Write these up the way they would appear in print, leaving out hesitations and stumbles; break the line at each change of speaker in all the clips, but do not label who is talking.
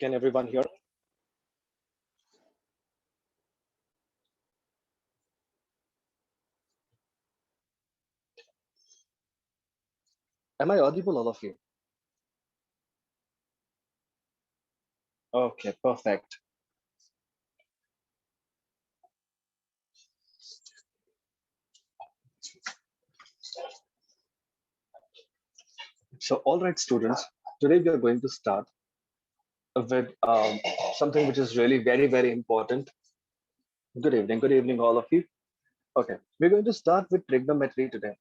Can everyone hear? Am I audible, all of you? Okay, perfect. So, all right, students, today we are going to start with something which is really very, very important. Good evening, all of you. Okay, we're going to start with trigonometry today.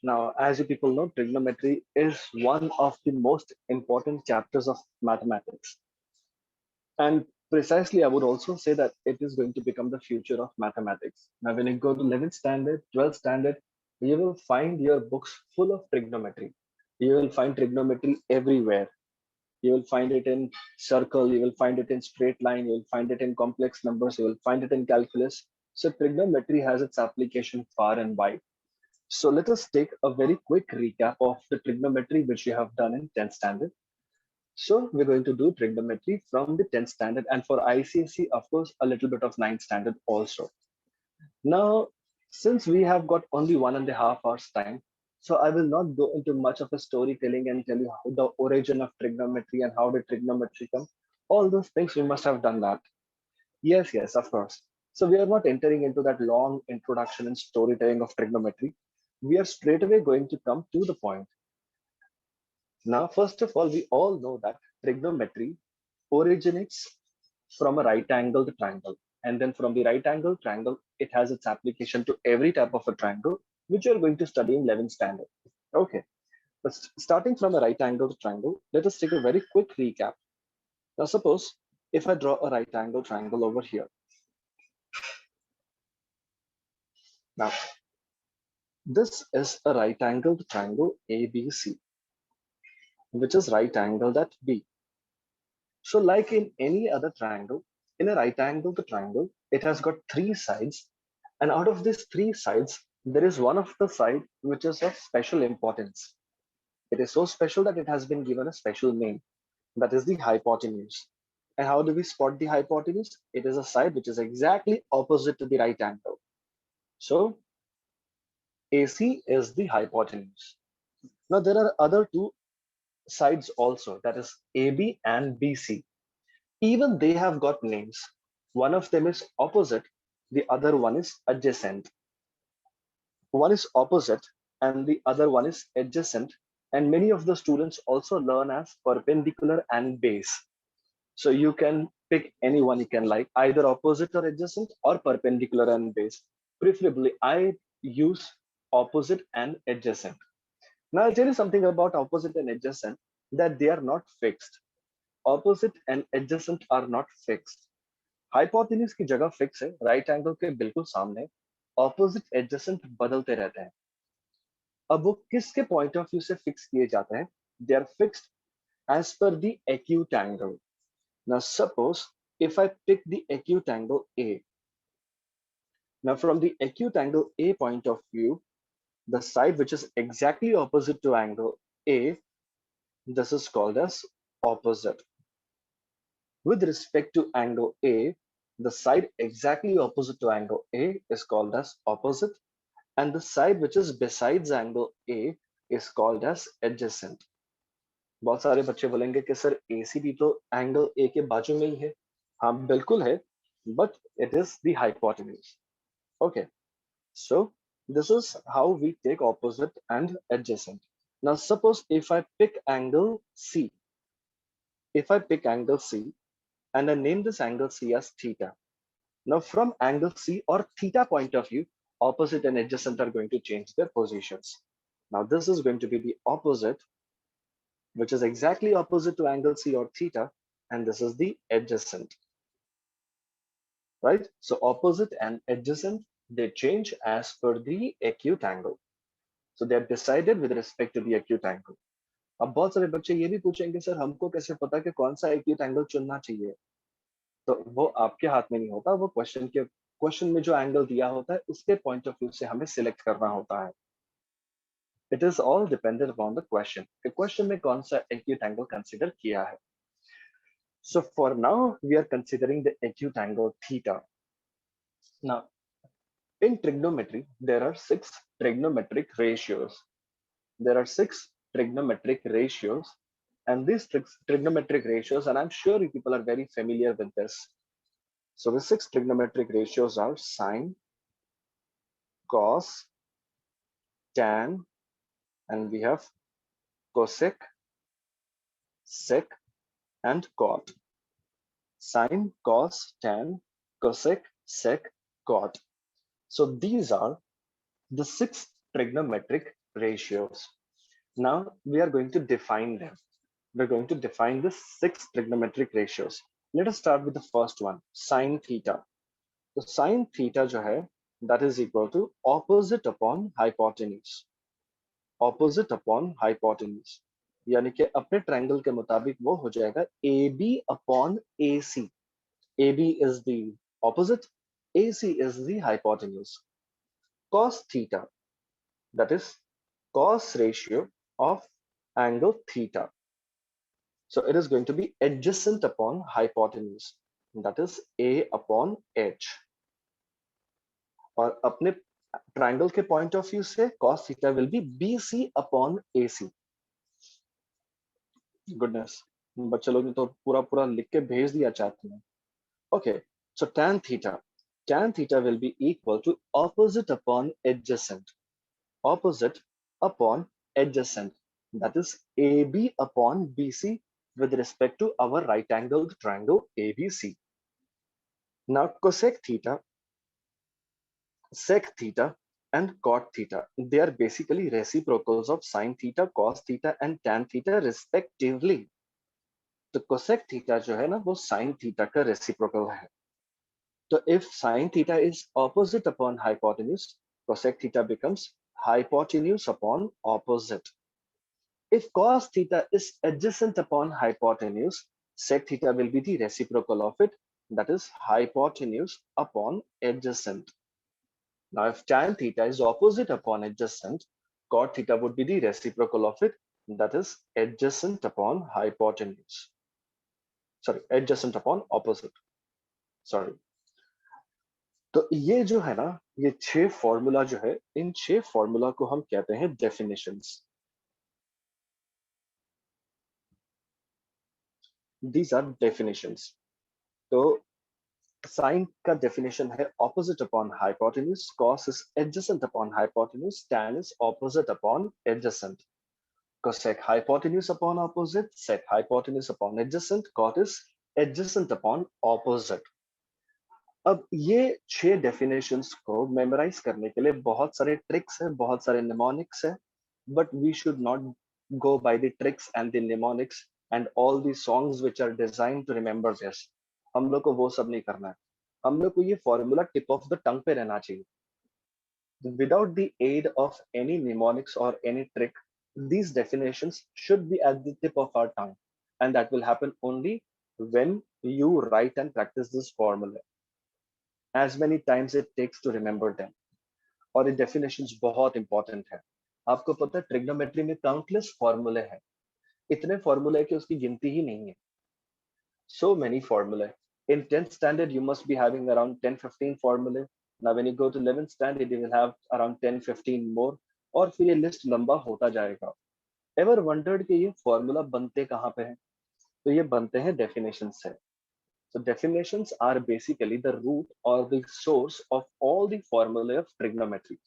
Now, as you people know, trigonometry is one of the most important chapters of mathematics. And precisely, I would also say that it is going to become the future of mathematics. Now, when you go to 11th standard, 12th standard, you will find your books full of trigonometry. You will find trigonometry everywhere. You will find it in circle, you will find it in straight line, you will find it in complex numbers, you will find it in calculus. So trigonometry has its application far and wide. So let us take a very quick recap of the trigonometry which you have done in 10th standard. So we're going to do trigonometry from the 10th standard, and for ICSE, of course, a little bit of 9th standard also. Now, since we have got only 1.5 hours time, so I will not go into much of a storytelling and tell you how the origin of trigonometry and how did trigonometry come. All those things we must have done that. Yes, yes, of course. So we are not entering into that long introduction and storytelling of trigonometry. We are straight away going to come to the point. Now, first of all, we all know that trigonometry originates from a right angled triangle. And then from the right angled triangle, it has its application to every type of a triangle, which you're going to study in 11th standard. Okay, but starting from a right angled triangle, let us take a very quick recap. Now, suppose if I draw a right angled triangle over here. Now, this is a right angled triangle ABC, which is right angled at B. So, like in any other triangle, in a right angled triangle, it has got three sides. And out of these three sides, there is one of the side which is of special importance. It is so special that it has been given a special name. That is the hypotenuse. And how do we spot the hypotenuse? It is a side which is exactly opposite to the right angle. So AC is the hypotenuse. Now there are other two sides also, that is AB and BC. Even they have got names. One of them is opposite, the other one is adjacent. One is opposite and the other one is adjacent. And many of the students also learn as perpendicular and base. So you can pick any one you can like, either opposite or adjacent or perpendicular and base. Preferably, I use opposite and adjacent. Now I'll tell you something about opposite and adjacent, that they are not fixed. Opposite and adjacent are not fixed. Hypotenuse की जगह fix है, right angle के बिल्कुल सामने. Opposite adjacent बदलते रहते हैं. अब वो किसके पॉइंट ऑफ व्यू से फिक्स किए जाते हैं? They are fixed as per the acute angle. Now suppose if I pick the acute angle A. Now from the acute angle A point of view, the side which is exactly opposite to angle A, this is called as opposite. With respect to angle A, the side exactly opposite to angle A is called as opposite, and the side which is besides angle A is called as adjacent. बहुत सारे बच्चे बोलेंगे कि sir AC भी तो angle A के बाजू में ही है. हाँ बिल्कुल है, but it is the hypotenuse. Okay, so this is how we take opposite and adjacent. Now suppose if I pick angle C, if I pick angle C and I name this angle C as theta. Now from angle C or theta point of view, opposite and adjacent are going to change their positions. Now this is going to be the opposite, which is exactly opposite to angle C or theta, and this is the adjacent, right? So opposite and adjacent, they change as per the acute angle. So they are decided with respect to the acute angle. अब बहुत सारे बच्चे ये भी पूछेंगे sir हमको कैसे पता कि कौन सा एक्यूट एंगल चुनना चाहिए? तो वो आपके हाथ में नहीं होता, वो क्वेश्चन में जो एंगल दिया होता है उसके पॉइंट ऑफ व्यू से हमें सिलेक्ट करना होता है. It is all dependent upon the question, कि क्वेश्चन में कौन सा एक्यूट एंगल कंसीडर किया है. So for now, we are considering the acute angle theta. Now, in trigonometry, there are six trigonometric ratios. There are six trigonometric ratios, and these trigonometric ratios, and I'm sure you people are very familiar with this. So the six trigonometric ratios are sine, cos, tan, and we have cosec, sec, and cot. Sine, cos, tan, cosec, sec, cot. So these are the six trigonometric ratios. Now we are going to define them. We're going to define the six trigonometric ratios. Let us start with the first one, sine theta. So sine theta जो है, that is equal to opposite upon hypotenuse. Opposite upon hypotenuse. यानी कि अपने triangle के मुताबिक वो हो जाएगा AB upon AC. AB is the opposite, AC is the hypotenuse. Cos theta, that is cos ratio of angle theta. So it is going to be adjacent upon hypotenuse, that is A upon H. और अपने triangle के point of view से cos theta will be BC upon AC. Goodness, बच्चे लोग ने तो पूरा पूरा लिख के भेज दिया चाहते हैं. Okay, so tan theta will be equal to opposite upon adjacent. Opposite upon adjacent, that is AB upon BC with respect to our right angled triangle ABC. Now cosec theta, sec theta, and cot theta, they are basically reciprocals of sine theta, cos theta, and tan theta respectively. तो cosec theta जो है ना वो sin theta का reciprocal है. So if sine theta is opposite upon hypotenuse, cosec theta becomes hypotenuse upon opposite. If cos theta is adjacent upon hypotenuse, sec theta will be the reciprocal of it, that is hypotenuse upon adjacent. Now if tan theta is opposite upon adjacent, cot theta would be the reciprocal of it, that is adjacent upon hypotenuse. Sorry, adjacent upon opposite. Sorry. तो ये जो है ना, ये 6 formula जो है, इन 6 formula को हम कहते हैं डेफिनेशंस. These are definitions. तो साइन का डेफिनेशन है opposite upon hypotenuse, cos is adjacent upon hypotenuse, tan is opposite upon adjacent, cosec hypotenuse upon opposite, sec hypotenuse upon adjacent, cot is adjacent upon opposite. अब ये 6 definitions को memorise करने के लिए बहुत सारे ट्रिक्स हैं, बहुत सारे निमोनिक्स हैं, but we should not go by the tricks and the mnemonics and all the songs which are designed to remember this. हम लोग को वो सब नहीं करना है. हम लोग को ये formula tip of the tongue पे रहना चाहिए. Without the aid of any mnemonics or any trick, these definitions should be at the tip of our tongue, and that will happen only when you write and practice this formula as many times it takes to remember them. और ये definitions बहुत important है. आपको पता है trigonometry में countless फॉर्मूले हैं, इतने फॉर्मूले है कि उसकी गिनती ही नहीं है. So many formulae. In 10th standard, you must be having around 10-15 formulae. Now, when you go to 11th standard, you will have around 10-15 more. और फिर ये लिस्ट लंबा होता जाएगा. Ever wondered कि ये फॉर्मूला बनते कहाँ पे हैं? तो ये बनते हैं definitions से. So definitions are basically the root or the source of all the formulae of trigonometry.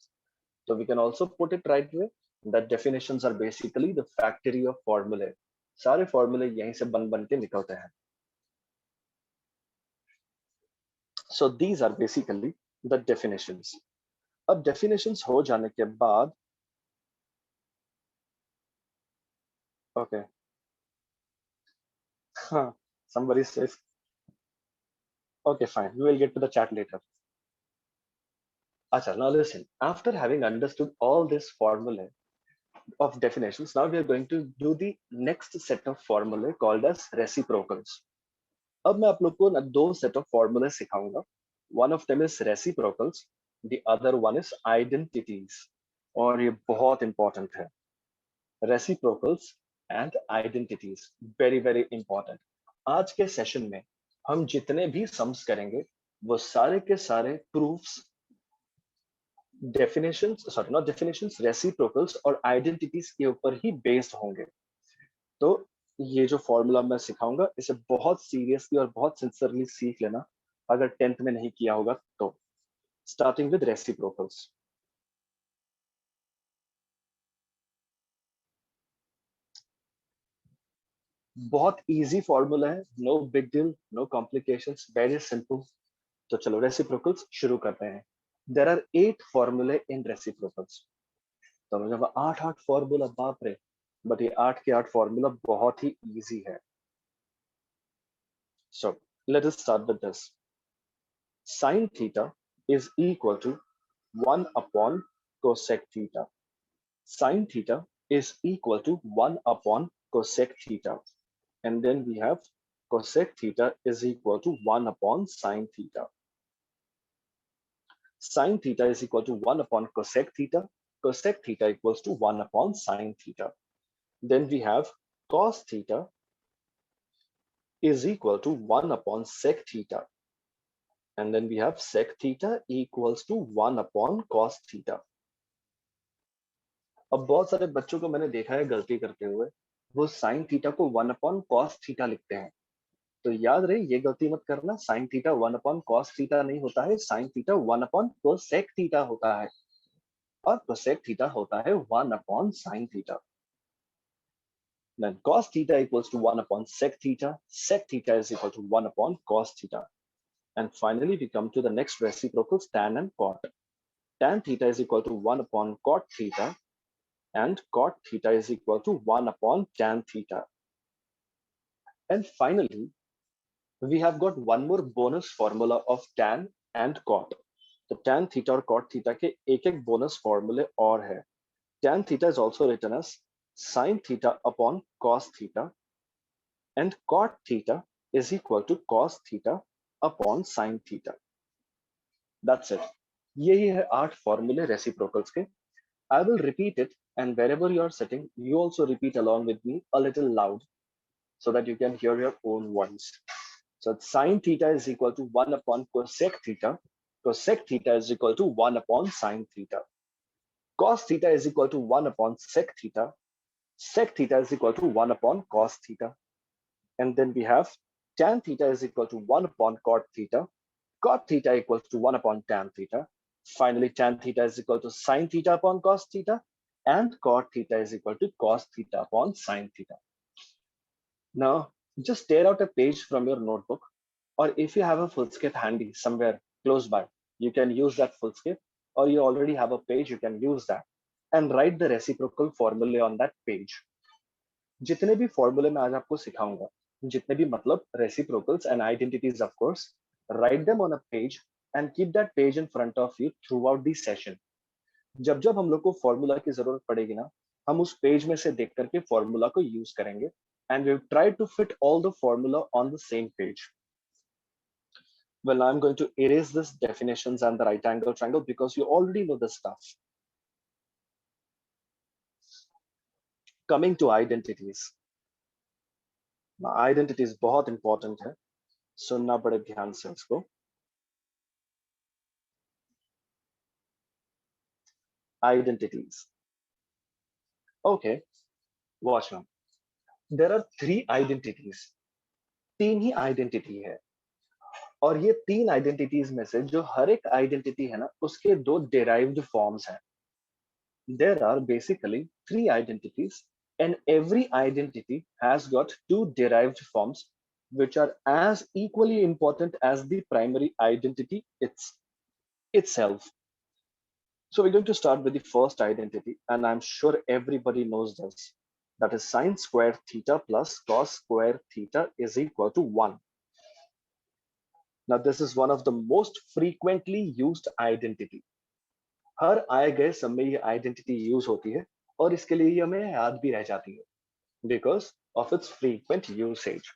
So we can also put it right way that definitions are basically the factory of formulae. सारे फॉर्मूले यहीं से बन के निकलते हैं. So these are basically the definitions. अब definitions हो जाने के बाद, okay, हाँ, somebody says, okay, fine, we will get to the chat later. Acha, now listen, after having understood all this formulae of definitions, now we are going to do the next set of formulae called as reciprocals. अब मैं आप लोग को ना दो set of formulae सिखाऊंगा. One of them is reciprocals, the other one is identities. और ये बहुत important है. Reciprocals and identities, very important. आज के सेशन में हम जितने भी सम्स करेंगे वो सारे के सारे proofs, definitions, sorry not definitions, reciprocals और आइडेंटिटीज के ऊपर ही बेस्ड होंगे। तो ये जो फॉर्मूला मैं सिखाऊंगा इसे बहुत सीरियसली और बहुत सिंसियरली सीख लेना, अगर 10th में नहीं किया होगा तो। Starting with reciprocals. बहुत इजी फॉर्मूला है, no big deal, no complications, very simple. तो चलो रेसिप्रोकल्स शुरू करते हैं। देयर आर 8 फॉर्मूले इन रेसिप्रोकल्स। तो जब 8 फॉर्मूला, बाप रे, बट ये 8 के 8 फॉर्मूला बहुत ही इजी है। So let us start with this. Sin theta is equal to 1 upon cosec theta. Sin theta is equal to 1 upon cosec theta. And then we have cosec theta is equal to 1 upon sin theta. Sin theta is equal to 1 upon cosec theta. Cosec theta equals to 1 upon sin theta. Then we have cos theta is equal to 1 upon sec theta. And then we have sec theta equals to 1 upon cos theta. अब बहुत सारे बच्चों को मैंने देखा है गलती करते हुए, वो साइन थीटा को 1 अपॉन कॉस थीटा लिखते हैं। तो याद रहे, ये गलती मत करना। Sine theta 1 upon cos theta नहीं होता है, sine theta 1 upon cosec theta होता है, और कोसेक थीटा होता है 1 upon sine theta. Then cos theta equals to 1 upon sec theta is equal to 1 upon cos theta. And finally, we come to the next reciprocals, tan and cot. Tan theta is equal to 1 upon cot theta, and cot theta is equal to 1 upon tan theta. And finally, we have got one more bonus formula of tan and cot. तो tan theta और cot theta के एक एक bonus formula और है. Tan theta is also written as sin theta upon cos theta, and cot theta is equal to cos theta upon sin theta. That's it. यही है 8 formula reciprocals के. I will repeat it, and wherever you are sitting, you also repeat along with me a little loud, so that you can hear your own voice. So sin theta is equal to 1 upon cosec theta. Cosec theta is equal to 1 upon sin theta. Cos theta is equal to 1 upon sec theta. Sec theta is equal to 1 upon cos theta. And then we have tan theta is equal to 1 upon cot theta. Cot theta equals to 1 upon tan theta. Finally, tan theta is equal to sin theta upon cos theta. And cot theta is equal to cos theta upon sin theta. Now, just tear out a page from your notebook, or if you have a Fullscape handy somewhere close by, you can use that Fullscape, or you already have a page, you can use that, and write the reciprocal formulae on that page. जितने भी फॉर्मूले मैं आज आपको सिखाऊंगा, जितने भी मतलब reciprocals and identities, of course, write them on a page and keep that page in front of you throughout the session. जब जब हम लोग को फॉर्मूला की जरूरत पड़ेगी ना, हम उस पेज में से देख करके फॉर्मूला को यूज करेंगे, and we've tried to fit all the formula on the same page. Well, I'm going to erase this definitions and the right angle triangle because you already know this stuff. Coming to identities. Now, identities बहुत important है, सुनना बड़े ध्यान से इसको. Identities. Okay, watch now. There are 3 identities. 3 he identity है. और ये 3 आइडेंटिटीज में से जो हर एक आइडेंटिटी है ना, उसके 2 derived forms हैं. There are basically 3 identities, and every identity has got 2 derived forms, which are as equally important as the primary identity itself. So we're going to start with the first identity, and I'm sure everybody knows this. That is sin square theta plus cos square theta is equal to 1. Now, this is one of the most frequently used identity. हर आए गए समय ये identity use होती है, और इसके लिए हमें याद भी रह जाती है because of its frequent usage.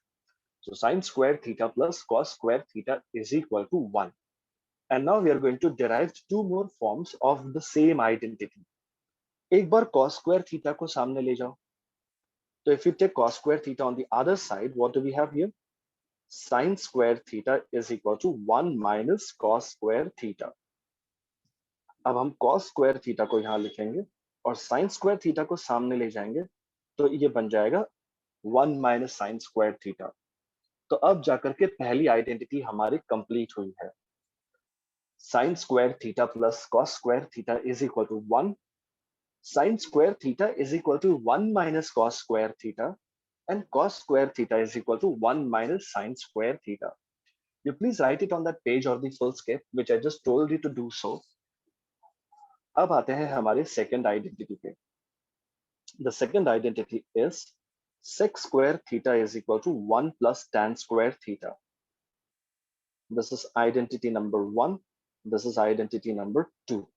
So sin square theta plus cos square theta is equal to 1. And now we are going to derive 2 more forms of the same identity. एक बार cos square theta को सामने ले जाओ. So if you take cos square theta on the other side, what do we have here? sin square theta is equal to 1 minus cos square theta. अब हम cos square theta को यहां लिखेंगे और sin square theta को सामने ले जाएंगे, तो ये बन जाएगा 1 minus sin square theta. तो अब जाकर के पहली आइडेंटिटी हमारी कंप्लीट हुई है. Sin square theta plus cos square theta is equal to 1. Sin square theta is equal to 1 minus cos square theta, and cos square theta is equal to 1 minus sin square theta. You please write it on that page or the full script, which I just told you to do so. अब आते हैं हमारे second identity पे. The second identity is sec square theta is equal to 1 plus tan square theta. This is identity number 1. This is identity number 2.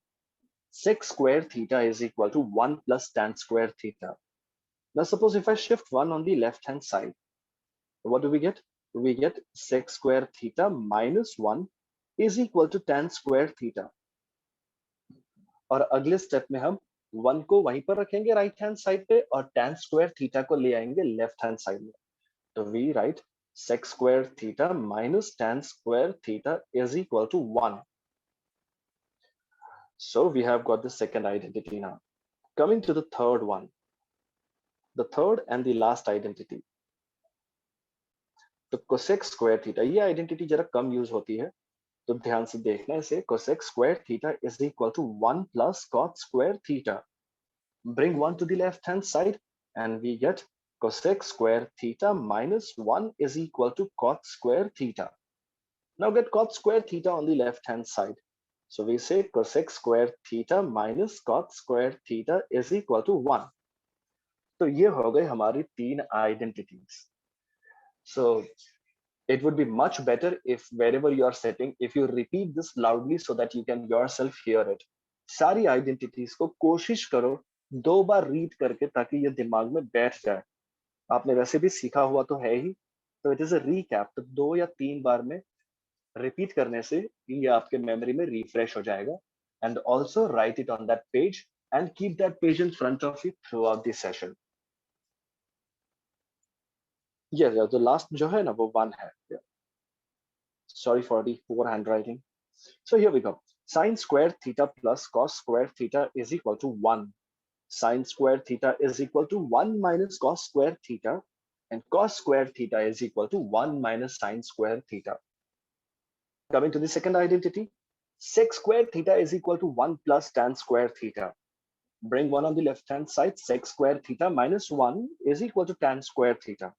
Sec square theta is equal to 1 plus tan square theta. Now suppose if I shift 1 on the left hand side, what do we get? We get sec square theta minus 1 is equal to tan square theta. और अगले step में हम 1 को वहीं पर रखेंगे right hand side पे और tan square theta को ले आएंगे लेफ्ट हैंड साइड में. तो we write sec square theta minus tan square theta is equal to 1. So we have got the second identity now. Coming to the third one. The third and the last identity. तो cosec square theta, ये identity जरा कम use होती है, तो ध्यान से देखना इसे. cosec square theta is equal to 1 plus cot square theta. Bring 1 to the left hand side and we get cosec square theta minus 1 is equal to cot square theta. Now get cot square theta on the left hand side. So we say cosec square theta minus cot square theta is equal to 1. तो ये हो गए हमारी तीन identities. So it would be much better if wherever you are sitting, if you repeat this loudly so that you can yourself hear it. सारी identities को कोशिश करो 2 बार रीड करके ताकि ये दिमाग में बैठ जाए. आपने वैसे भी सीखा हुआ तो है ही, तो इट इज अ रीकैप. तो 2 या 3 बार में रिपीट करने से ये आपके मेमोरी में रिफ्रेश हो जाएगा. And also right it on that page and keep that page in front of you through out the session. Yes, the last जो है ना वो 1 है. Sorry for the poor handwriting. So here we go. Sin square theta plus cos square theta is equal to 1. Sin square theta is equal to 1 minus cos square theta, and cos square theta is equal to 1 minus sin square theta. Coming to the second identity, sec square theta is equal to 1 plus tan square theta. Bring 1 on the left hand side. Sec square theta minus 1 is equal to tan square theta.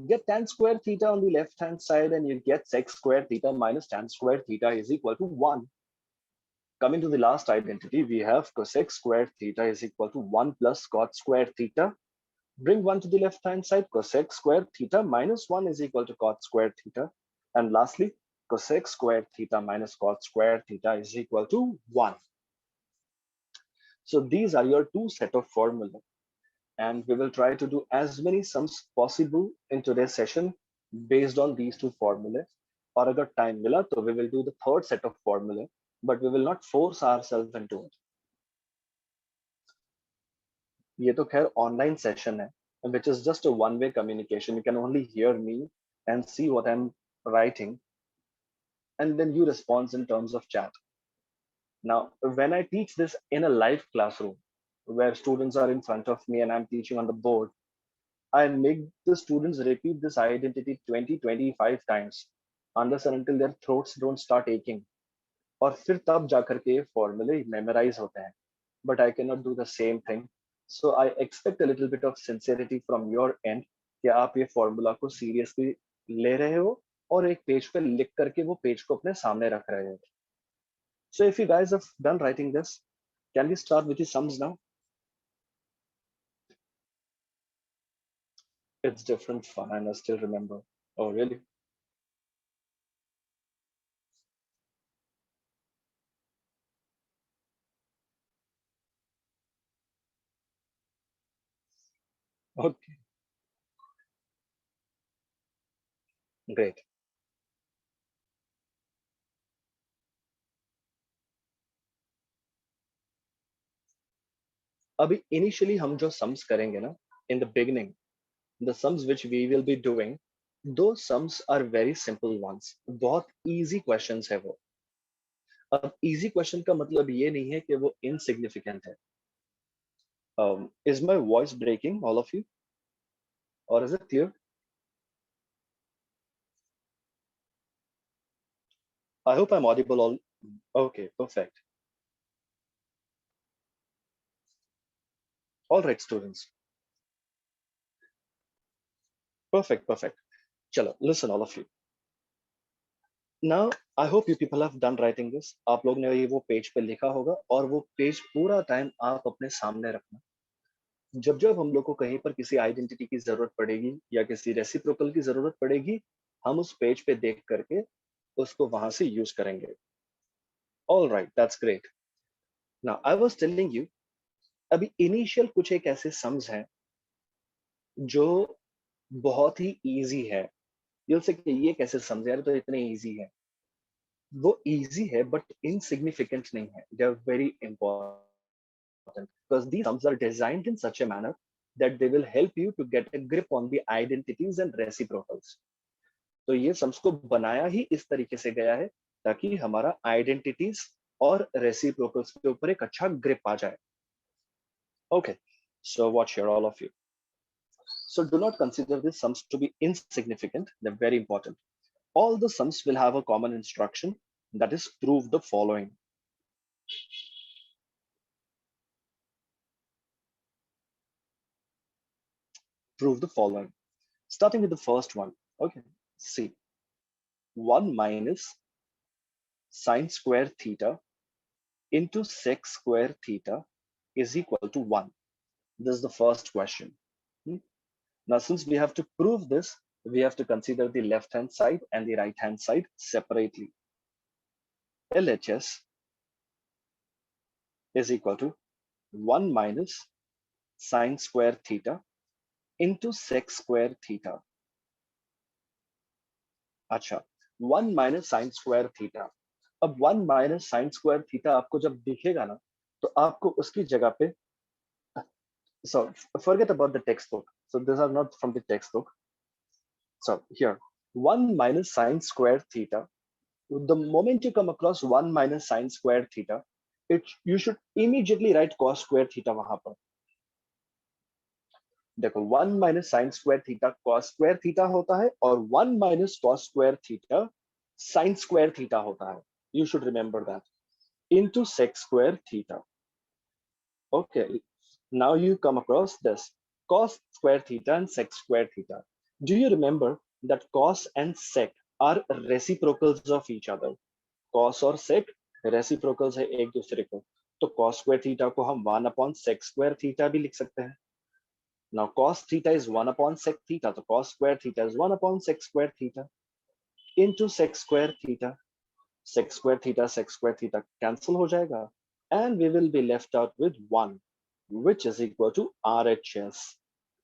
Get tan square theta on the left hand side and you get sec square theta minus tan square theta is equal to 1. Coming to the last identity, we have cosec square theta is equal to 1 plus cot square theta. Bring 1 to the left hand side. Cosec square theta minus 1 is equal to cot square theta. And lastly, cosec square theta minus cot square theta is equal to 1. So these are your two set of formulas. And we will try to do as many sums possible in today's session based on these two formulas. और अगर time मिला तो we will do the third set of formula, but we will not force ourselves into it. ये तो खैर online session है, which is just a one-way communication. You can only hear me and see what I'm writing, and then you respond in terms of chat. Now, when I teach this in a live classroom, where students are in front of me and I'm teaching on the board, I make the students repeat this identity 20-25 times unless and until their throats don't start aching. और फिर तब जाकर के formulae memorize होते हैं. But I cannot do the same thing. So I expect a little bit of sincerity from your end कि आप ये formula को seriously ले रहे हो और एक पेज पे लिख करके वो पेज को अपने सामने रख रहे हो. So if you guys have done writing this, can we start with the sums now? It's different fun, I still remember. Oh, really? Okay, great. अभी initially हम जो sums करेंगे ना, in the beginning, the sums which we will be doing, दो sums are very simple ones, बहुत easy questions है वो। अब इजी क्वेश्चन का मतलब ये नहीं है कि वो इनसिग्निफिकेंट है। Is my voice breaking all of you, और is it clear? I hope I am audible all. Okay, perfect. All right students, perfect, perfect. चलो, listen all of you. Now, I hope you people have done writing this. आप लोग ने ये वो page पे लिखा होगा, और वो पेज पूरा टाइम आप अपने सामने रखना। जब जब हम लोग को कहीं पर किसी आइडेंटिटी की जरूरत पड़ेगी या किसी रेसिप्रोकल की जरूरत पड़ेगी, हम उस पेज पे देख करके उसको वहां से यूज करेंगे। All right, that's great. Now I was telling you, अभी इनिशियल कुछ एक ऐसे सम्स हैं जो बहुत ही इजी है। ये से कि ये कैसे समझे यार, तो इतने इजी है। वो इजी है बट इनसिग्निफिकेंट नहीं है, they are very important because these sums are designed in such a manner that they will help you to get a grip on the identities and reciprocals. तो ये sums को बनाया ही इस तरीके से गया है ताकि हमारा आइडेंटिटीज और रेसिप्रोकल्स के ऊपर एक अच्छा ग्रिप आ जाए। Okay, so watch here all of you. So do not consider these sums to be insignificant, they're very important. All the sums will have a common instruction, that is prove the following. Prove the following. Starting with the first one. Okay, see, 1 minus sine square theta into sec square theta is equal to 1. This is the first question. Hmm? Now, since we have to prove this, we have to consider the left-hand side and the right-hand side separately. LHS is equal to 1 minus sine square theta into sec square theta. अच्छा, 1 minus sine square theta. अब 1 minus sine square theta आपको जब दिखेगा ना, तो आपको उसकी जगह पे, so forget about the textbook, so these are not from the textbook. So here, 1 minus sine square theta, the moment you come across 1 minus sine square theta, it you should immediately write cos square theta वहां पर। देखो, 1 minus sine square theta cos square theta होता है, और 1 minus cos square theta sine square theta होता है। You should remember that. Into sec square theta. Okay, now you come across this cos square theta and sec square theta. Do you remember that cos and sec are reciprocals of each other? Cos और sec reciprocals है एक दूसरे को, तो cos square theta को हम 1 upon sec square theta भी लिख सकते हैं। Now cos theta is 1 upon sec theta, so cos square theta is 1 upon sec square theta into sec square theta. Sec square theta cancel हो जाएगा, and we will be left out with 1, which is equal to RHS.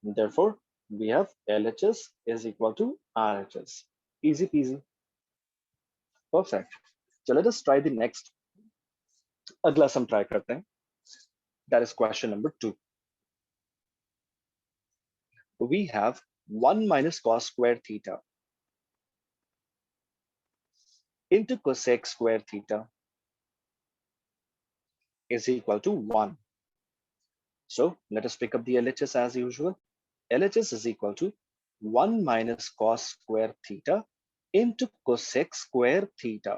Therefore, we have LHS is equal to RHS. Easy peasy. Perfect. So let us try the next. अगला सम try करते हैं. That is question number 2. We have 1 minus cos square theta into cosec square theta is equal to 1. So let us pick up the LHS as usual. LHS is equal to 1 minus cos square theta into cosec square theta.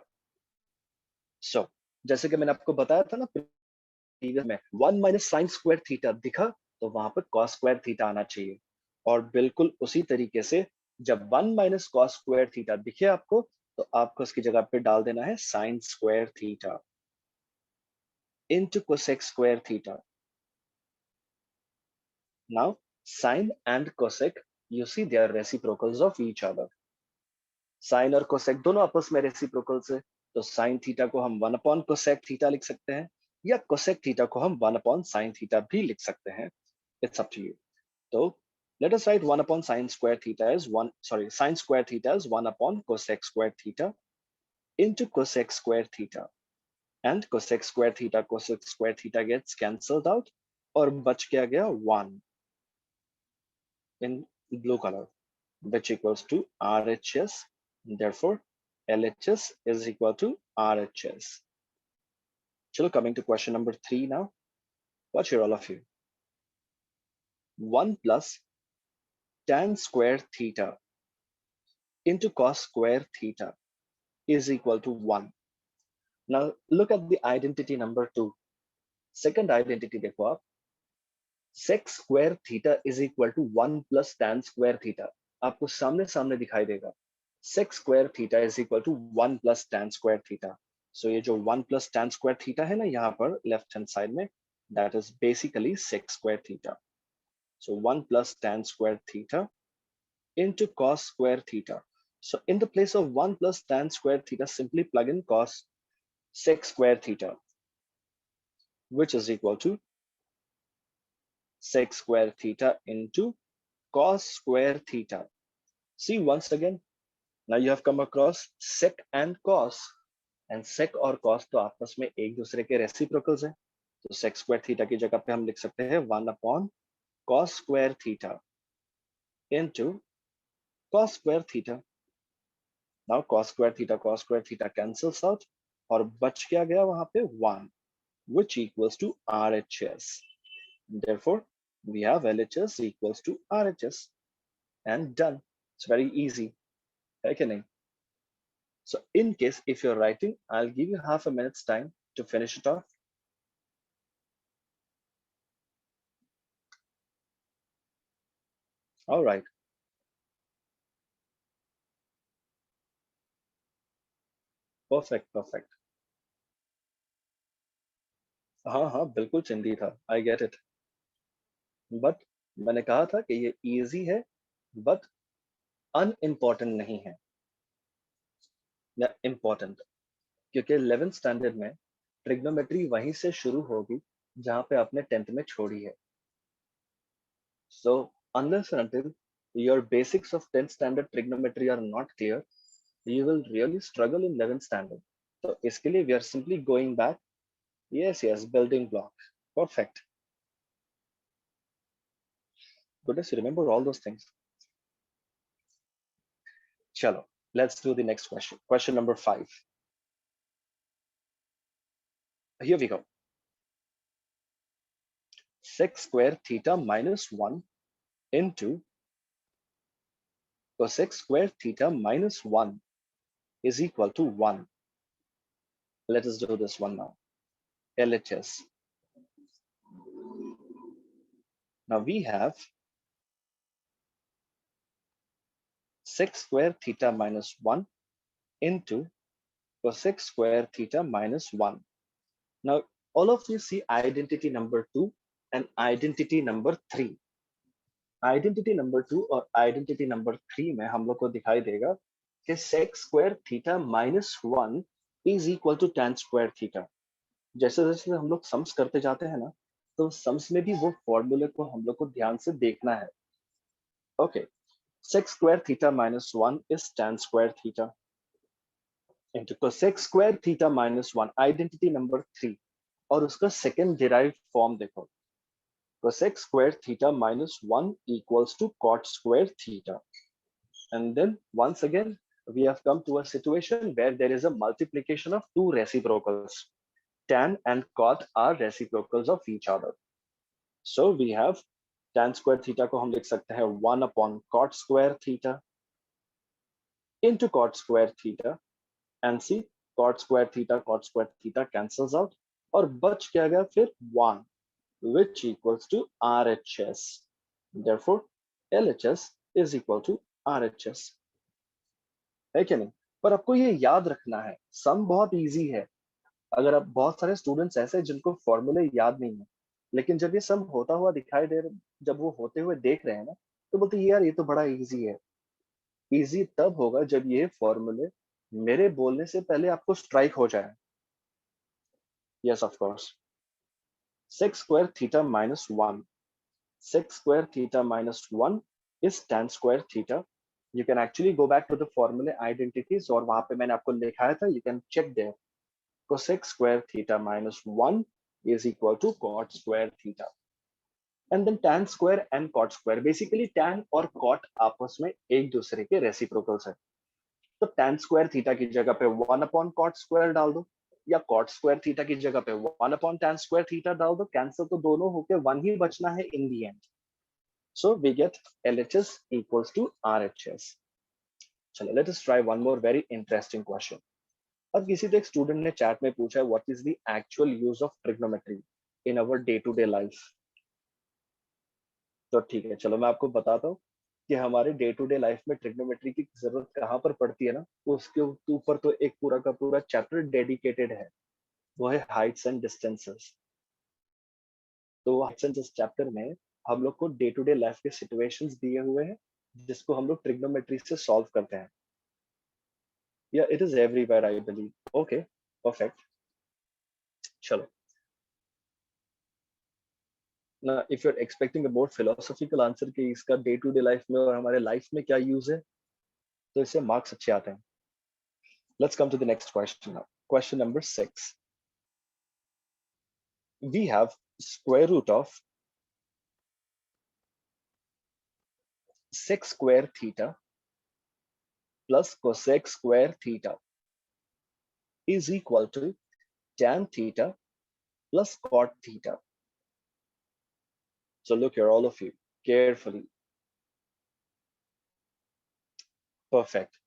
So जैसे कि मैंने आपको बताया था ना previous में, 1 minus sin square theta दिखा तो वहां पर cos square theta आना चाहिए, और बिल्कुल उसी तरीके से जब 1 minus cos square theta दिखे आपको, तो आपको उसकी जगह पे डाल देना है sin square theta into cosec square theta. Now sin and cosec, you see they are reciprocals of each other. Sine और कोसेक दोनों आपस में रेसिप्रोकल्स है, तो साइन थीटा को हम 1 अपॉन कोसेक थीटा लिख सकते हैं, या कोसेक थीटा को हम 1 अपॉन साइन थीटा भी लिख सकते हैं। It's up to you. तो let us write 1 upon sine square theta is 1, sorry, sine square theta is 1 upon cosec square theta into cosec square theta, and cosec square theta gets cancelled out, और बच क्या गया 1 in blue color. which equals to RHS. Therefore, LHS is equal to RHS. Chalo, coming to question number 3 now. Watch here, all of you. 1 plus tan square theta into cos square theta is equal to 1. Now look at the identity number 2. Second identity देखो आप, sec square theta is equal to 1 plus tan square theta. आपको सामने सामने दिखाई देगा. Sec square theta is equal to 1 plus tan square theta. So ये जो 1 plus tan square theta है ना यहाँ पर left hand side में, that is basically sec square theta. So 1 plus tan square theta into cos square theta. So in the place of 1 plus tan square theta, simply plug in cos sec square theta, which is equal to sec square theta into cos square theta. See once again, now you have come across sec and cos, and sec और cos तो आपस में एक दूसरे के reciprocals हैं. तो sec square theta की जगह पे हम लिख सकते हैं 1 upon cos square theta into cos square theta. Now cos square theta cancels out और बच क्या गया वहां पे 1, which equals to RHS. Therefore, we have LHS equals to RHS and done. It's very easy. Okay? So in case if you're writing, I'll give you half a minute's time to finish it off. All right. Perfect. हाँ बिल्कुल चिंदी था. I get it. But मैंने कहा था कि ये easy है, but unimportant नहीं है. या important. क्योंकि 11th स्टैंडर्ड में ट्रिग्नोमेट्री वहीं से शुरू होगी जहां पे आपने 10th में छोड़ी है. So unless and until your basics of 10th standard trigonometry are not clear, you will really struggle in 11th standard. So इसके लिए we are simply going back. Yes, building block. Perfect. Goodness, you remember all those things. Chalo, let's do the next question. Question number 5. Here we go. Sec square theta minus 1 into cosec square theta minus 1 is equal to 1. Let us do this one now. LHS. Now we have sec square theta minus 1 into cosec square theta minus 1. Now all of you see identity number 2 and identity number 3. Identity number 2 और identity number 3 में हम लोग को दिखाई देगा कि sec square theta minus 1 is equal to tan square theta. जैसे जैसे हम लोग सम्स करते जाते हैं ना, तो सम्स में भी वो फॉर्मूले को हम लोग को ध्यान से देखना है. Okay, sec square theta minus 1 is tan square theta into cosec square theta minus 1, identity number 3, और उसका second derived form देखो. Cosec square theta minus 1 equals to cot square theta. And then once again, we have come to a situation where there is a multiplication of two reciprocals. Tan and cot are reciprocals of each other. So we have tan square theta को हम लिख सकते हैं 1 upon cot square theta into cot square theta, and see cot square theta cancels out और बच क्या गया फिर 1, which equals to RHS. Therefore, LHS is equal to RHS. है क्या नहीं? पर आपको ये याद रखना है, सम बहुत इजी है. अगर आप बहुत सारे स्टूडेंट्स ऐसे हैं जिनको फॉर्मूले याद नहीं है, लेकिन जब ये सम होता हुआ दिखाई दे रहे, जब वो होते हुए देख रहे हैं ना, तो बोलते हैं यार ये तो बड़ा इजी है. इजी तब होगा जब ये फॉर्मूले मेरे बोलने से पहले आपको स्ट्राइक हो जाए. Yes of course. sec square theta minus 1. Sec square theta minus 1 is tan square theta. You can actually go back to the formula identities और वहां पे मैंने आपको लिखाया था. You can check there. Cosec square theta minus 1 is equal to cot square theta. And then tan square and cot square, basically tan और cot आपस में एक दूसरे के रेसिप्रोकल्स है। तो tan स्क्वायर थीटा की जगह पे 1/cot स्क्वायर डाल दो, या cot स्क्वायर थीटा की जगह पे 1/tan स्क्वायर थीटा डाल दो, कैंसिल तो दोनों होके 1 ही बचना है in the end. So we get LHS equals to RHS। चलो let us try one more very interesting question. अब किसी तो एक स्टूडेंट ने चैट में पूछा है what is the actual use of trigonometry in our day to day life. तो ठीक है, चलो मैं आपको बताता हूँ कि हमारे डे टू डे लाइफ में ट्रिग्नोमेट्री की जरूरत कहाँ पर पड़ती है ना, उसके ऊपर तो एक पूरा का पूरा चैप्टर डेडिकेटेड है, वो है हाइट्स एंड डिस्टेंसेस। तो हाइट्स एंड डिस्टेंस चैप्टर में हम लोग को डे टू डे लाइफ के सिचुएशंस दिए हुए हैं जिसको हम लोग ट्रिग्नोमेट्री से सॉल्व करते हैं। या it is everywhere I believe. Okay, perfect. चलो ना, if you are expecting about philosophical answer कि इसका डे टू डे लाइफ में और हमारे लाइफ में क्या यूज है, तो इससे मार्क्स अच्छे आते हैं। Let's come to the next question now. Question number 6. We have square root of sec square theta plus cosec square theta is equal to tan theta plus cot theta. So look here, all of you, carefully. Perfect.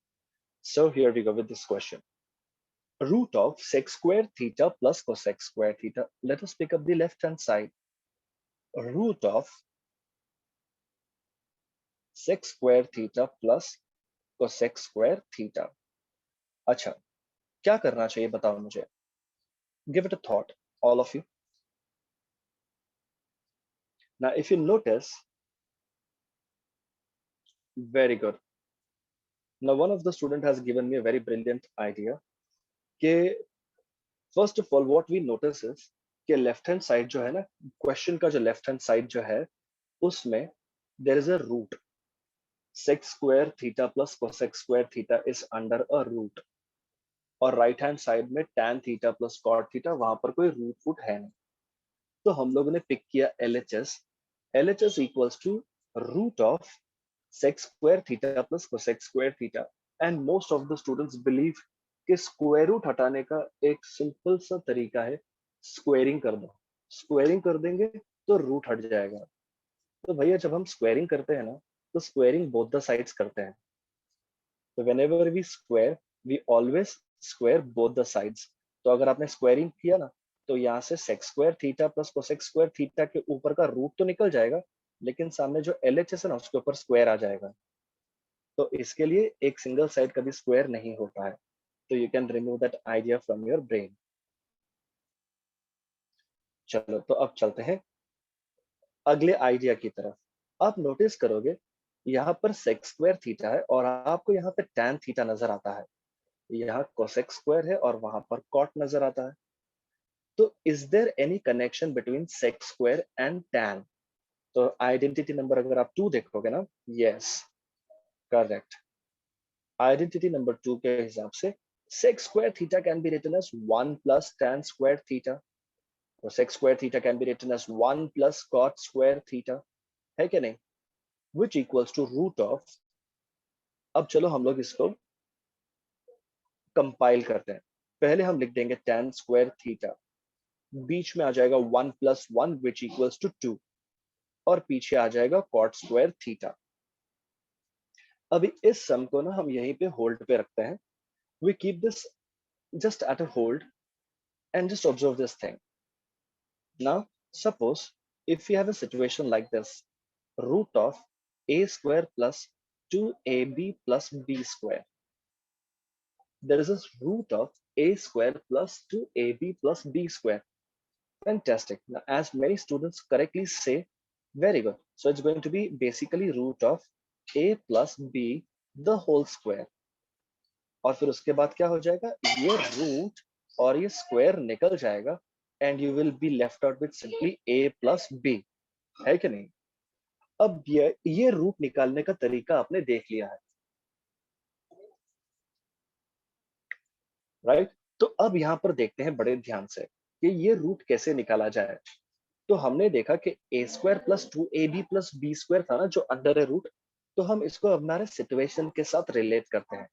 So here we go with this question. Root of sec square theta plus cosec square theta. Let us pick up the left hand side. Root of sec square theta plus cosec square theta. अच्छा, क्या करना चाहिए बताओ मुझे? Give it a thought, all of you. Now, if you notice, very good. Now, one of the student has given me a very brilliant idea. कि first of all, what we notice is कि left hand side जो है ना, question का जो left hand side जो है, उसमें there is a root. Sec square theta plus cosec square theta is under a root. और right hand side में tan theta plus cot theta, वहां पर कोई root है नहीं। तो हम लोगों ने पिक किया LHS. LHS equals to root of sec square theta plus cosec square theta. And most of the students believe कि स्क्वायर रूट हटाने का एक सिंपल सा तरीका है, स्क्वेयरिंग कर दो। स्क्वेयरिंग कर देंगे तो रूट हट जाएगा। तो भैया जब हम स्क्वेयरिंग करते हैं ना, तो स्क्वेयरिंग बोथ द साइड्स करते हैं। तो whenever we square, we always square both the sides. तो अगर आपने स्क्वायरिंग किया ना, तो यहाँ से sec square theta plus cosec square theta के ऊपर का रूट तो निकल जाएगा, लेकिन सामने जो LHS है ना, उसके ऊपर स्क्वायर आ जाएगा। तो इसके लिए एक सिंगल साइड कभी स्क्वायर नहीं होता है। तो you can remove that idea from your brain. चलो तो अब चलते हैं अगले आइडिया की तरफ। आप नोटिस करोगे यहाँ पर सेक स्क्वायर थीटा है और आपको यहाँ पे टैन थीटा नजर आता है। यहाँ कोसेक स्क्वायर है और वहां पर कॉट नजर आता है। तो is there any connection between sec square and tan? तो आइडेंटिटी नंबर अगर आप 2 देखोगे ना, यस, करेक्ट। आइडेंटिटी नंबर 2 के हिसाब से sec square theta can be written as 1 plus tan square theta, और sec square theta can be written as 1 plus cot square theta, है कि नहीं? Which equals to root of, अब चलो हम लोग इसको कंपाइल करते हैं। पहले हम लिख देंगे टैन स्क्वायर थीटा, बीच में आ जाएगा 1 प्लस 1 विच इक्वल्स टू 2, और पीछे आ जाएगा कॉट स्क्वायर थीटा। अभी इस सम को ना हम यहीं पे होल्ड पे रखते हैं। We keep this just at a hold and just observe this thing. Now suppose if you have a situation like this, root of a square plus 2ab plus b square. There is a root of a square plus 2ab plus b square. Fantastic. Now, as many students correctly say, very good. So it's going to be basically root of a plus b the whole square. और फिर उसके बाद क्या हो जाएगा, ये root और ये स्क्वायर निकल जाएगा and you will be left out with simply a plus b, है कि नहीं? अब ये रूट निकालने का तरीका आपने देख लिया है, राइट? तो अब यहां पर देखते हैं बड़े ध्यान से कि ये रूट कैसे निकाला जाए। तो हमने देखा कि a square plus 2ab plus b square था ना जो अंडर है रूट, तो हम इसको हमारे सिचुएशन के साथ रिलेट करते हैं।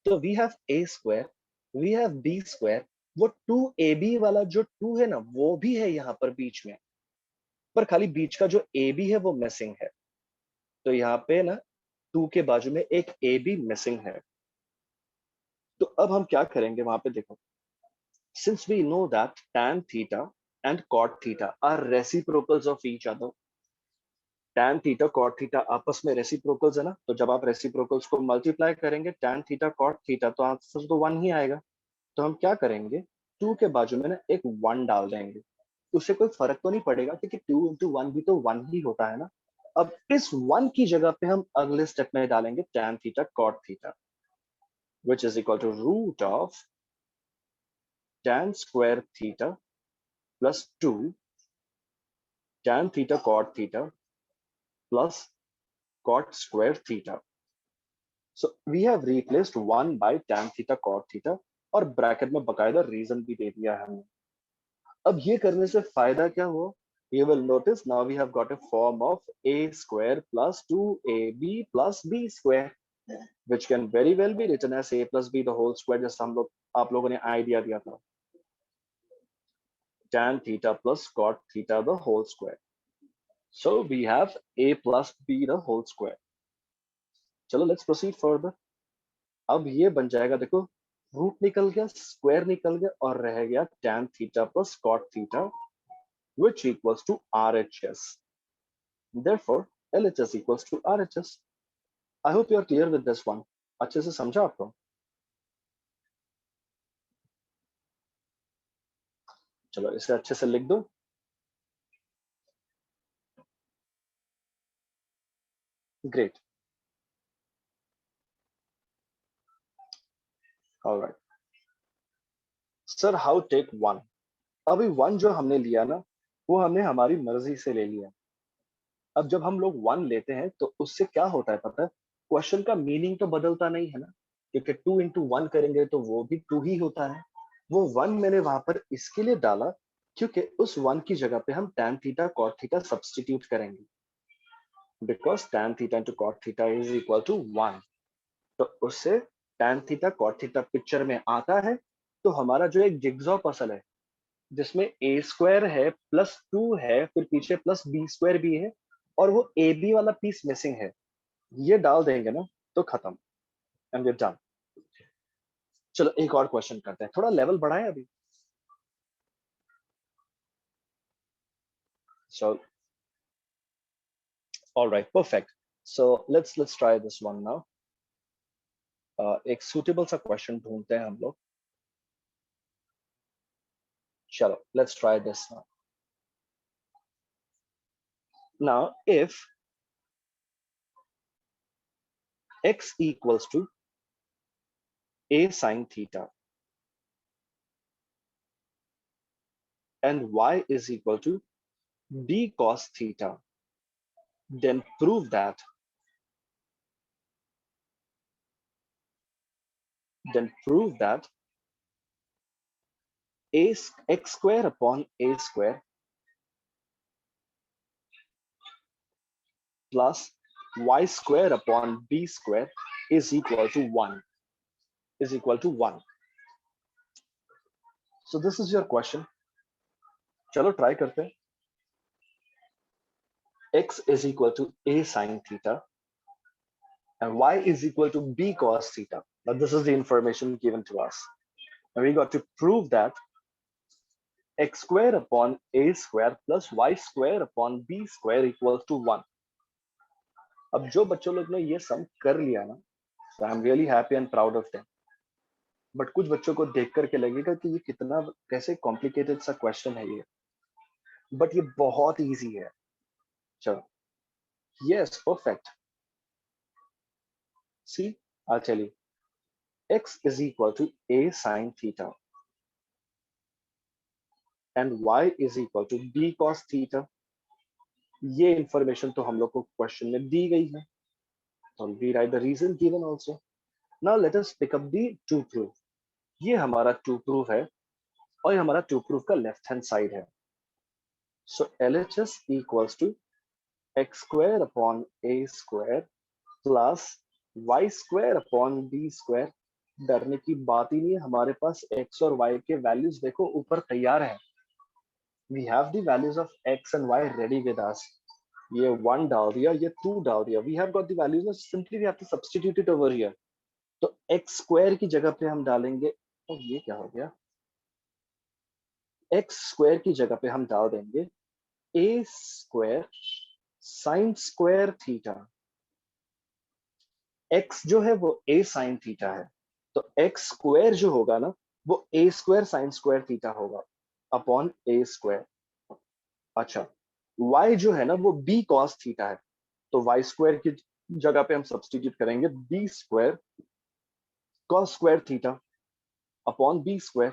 तो we have A square, we have B square, वो 2ab वाला जो 2 है ना वो भी है यहाँ पर बीच में, पर खाली बीच का जो ए बी है वो मिसिंग है। तो यहाँ पे ना 2 के बाजू में एक ए बी मिसिंग है। तो अब हम क्या करेंगे वहां पे देखो, since we know that tan theta and cot theta are reciprocals of each other, tan theta cot theta आपस में रेसिप्रोकल्स है ना, तो जब आप रेसिप्रोकल्स को मल्टीप्लाई करेंगे tan theta cot theta तो आंसर तो 1 ही आएगा। तो हम क्या करेंगे, 2 के बाजू में ना एक 1 डाल देंगे, उससे कोई फर्क तो नहीं पड़ेगा क्योंकि 2 into 1 भी तो 1 ही होता है ना। अब इस 1 की जगह पे हम अगले स्टेप में डालेंगे tan theta cot theta which is equal to root of tan square theta plus 2 tan theta cot theta plus cot square theta. So we have replaced 1 by tan theta cot theta और bracket में बकायदा reason भी दे दिया है हमने। अब ये करने से फायदा क्या हुआ? You will notice now we have got a form of a square plus 2ab plus b square, which can very well be written as a plus b the whole square, जैसा हम लोग आप लोगों ने आइडिया दिया था, tan theta plus cot theta the whole square. So we have a plus b the whole square. चलो let's proceed further. अब ये बन जाएगा, देखो रूट निकल गया, स्क्वायर निकल गया और रह गया tan theta plus cot theta which equals to RHS. Therefore LHS equals to RHS. I hope you are clear with this one. अच्छे से समझा आपको? चलो इसे अच्छे से लिख दो। Great. All right. Sir, how take 1? अभी 1 जो हमने लिया ना वो हमने हमारी मर्जी से ले लिया। अब जब हम लोग 1 लेते हैं तो उससे क्या होता है पता है, क्वेश्चन का मीनिंग तो बदलता नहीं है ना, क्योंकि 2 into 1 करेंगे तो वो भी 2 ही होता है। वो 1 मैंने वहां पर इसके लिए डाला क्योंकि उस 1 की जगह पे हम tan theta cot theta substitute करेंगे, because tan theta into cot theta is equal to 1। तो उससे tan theta cot theta picture में आता है। तो हमारा जो एक जिग्सॉ पजल है जिसमें ए स्क्वायर है प्लस 2 है फिर पीछे प्लस बी स्क्वायर भी है और वो ए बी वाला पीस मिसिंग है, ये डाल देंगे ना तो खत्म, एंड वी डन। चलो एक और क्वेश्चन करते हैं, थोड़ा लेवल बढ़ाएं अभी। So alright, perfect. So let's try this one now. एक सुटेबल सा क्वेश्चन ढूंढते हैं हम लोग। चलो let's try this now. Now if x equals to a sin theta and y is equal to b cos theta, then prove that a x square upon a square plus y square upon b square is equal to 1, is equal to 1. So this is your question. चलो try करते हैं। x is equal to a sin theta and y is equal to b cos theta. Now this is the information given to us. And we got to prove that x square upon a square plus y square upon b square equals to 1. अब जो बच्चों लोग ने ये सम कर लिया ना, so I'm really happy and proud of them. But कुछ बच्चों को देख करके लगेगा कि ये कितना कैसे कॉम्प्लिकेटेड सा क्वेश्चन है ये, बट ये बहुत इजी है। चलो, yes perfect. See, I'll tell you. x is equal to a sin theta and y is equal to b cos theta. ये इंफॉर्मेशन तो हम लोग को क्वेश्चन में दी गई है, तो हम we write the reason given also. Now let us pick up the to proof. ये हमारा टू प्रूफ है और ये हमारा टू प्रूफ का लेफ्ट हैंड साइड है। So LHS equals to x square upon a square plus y square upon b square. डरने की बात ही नहीं है, हमारे पास x और y के वैल्यूज देखो ऊपर तैयार है. We have the values of x and y ready with us. ये 1 डाल दिया, ये 2 डाल दिया. We have got the values. Now simply we have to substitute it over here. तो x square की जगह पे हम डालेंगे, और ये क्या हो गया, x square की जगह पे हम डाल देंगे a square sin square theta. x जो है वो a sin theta है, तो x square जो होगा ना वो a square sin square theta होगा अपॉन a square. अच्छा, y जो है ना वो b cos theta है, तो y square की जगह पे हम सब्स्टिट्यूट करेंगे b square cos square theta upon b square.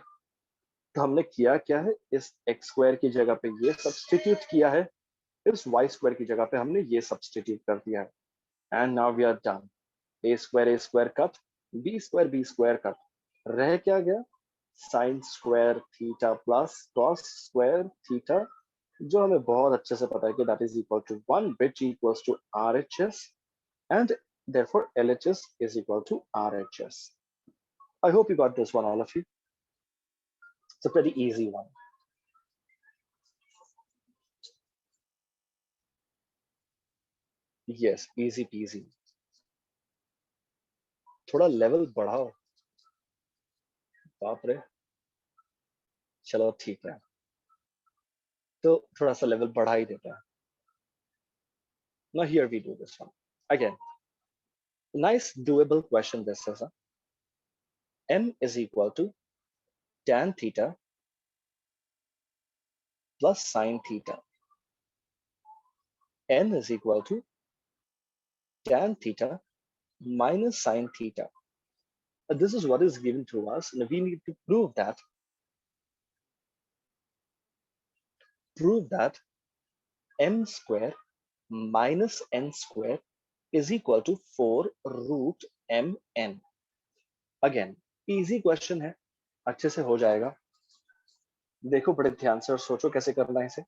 तो हमने किया क्या है, इस x square की जगह पे ये सब्स्टिट्यूट किया है, इस y square की जगह पे हमने ये सब्स्टिट्यूट कर दिया है. And now we are done. a square cut, b square cut, रह क्या गया, sin square theta plus cos square theta, जो हमें बहुत अच्छे से पता है कि that is equal to 1 which equals to RHS and therefore LHS is equal to RHS. I hope you got this one, all of you. It's a pretty easy one. Yes, easy peasy. थोड़ा level बढ़ाओ, बाप रे. चलो ठीक है, तो थोड़ा सा लेवल बढ़ा ही देता है. Now here we do this one again. Nice doable question this is. M is equal to tan theta plus sin theta. N is equal to tan theta minus sin theta. This is what is given to us, and we need to prove that m square minus n square is equal to 4 root mn. Again, easy question है, अच्छे से हो जाएगा. देखो बड़े ध्यान से और सोचो कैसे करना है इसे.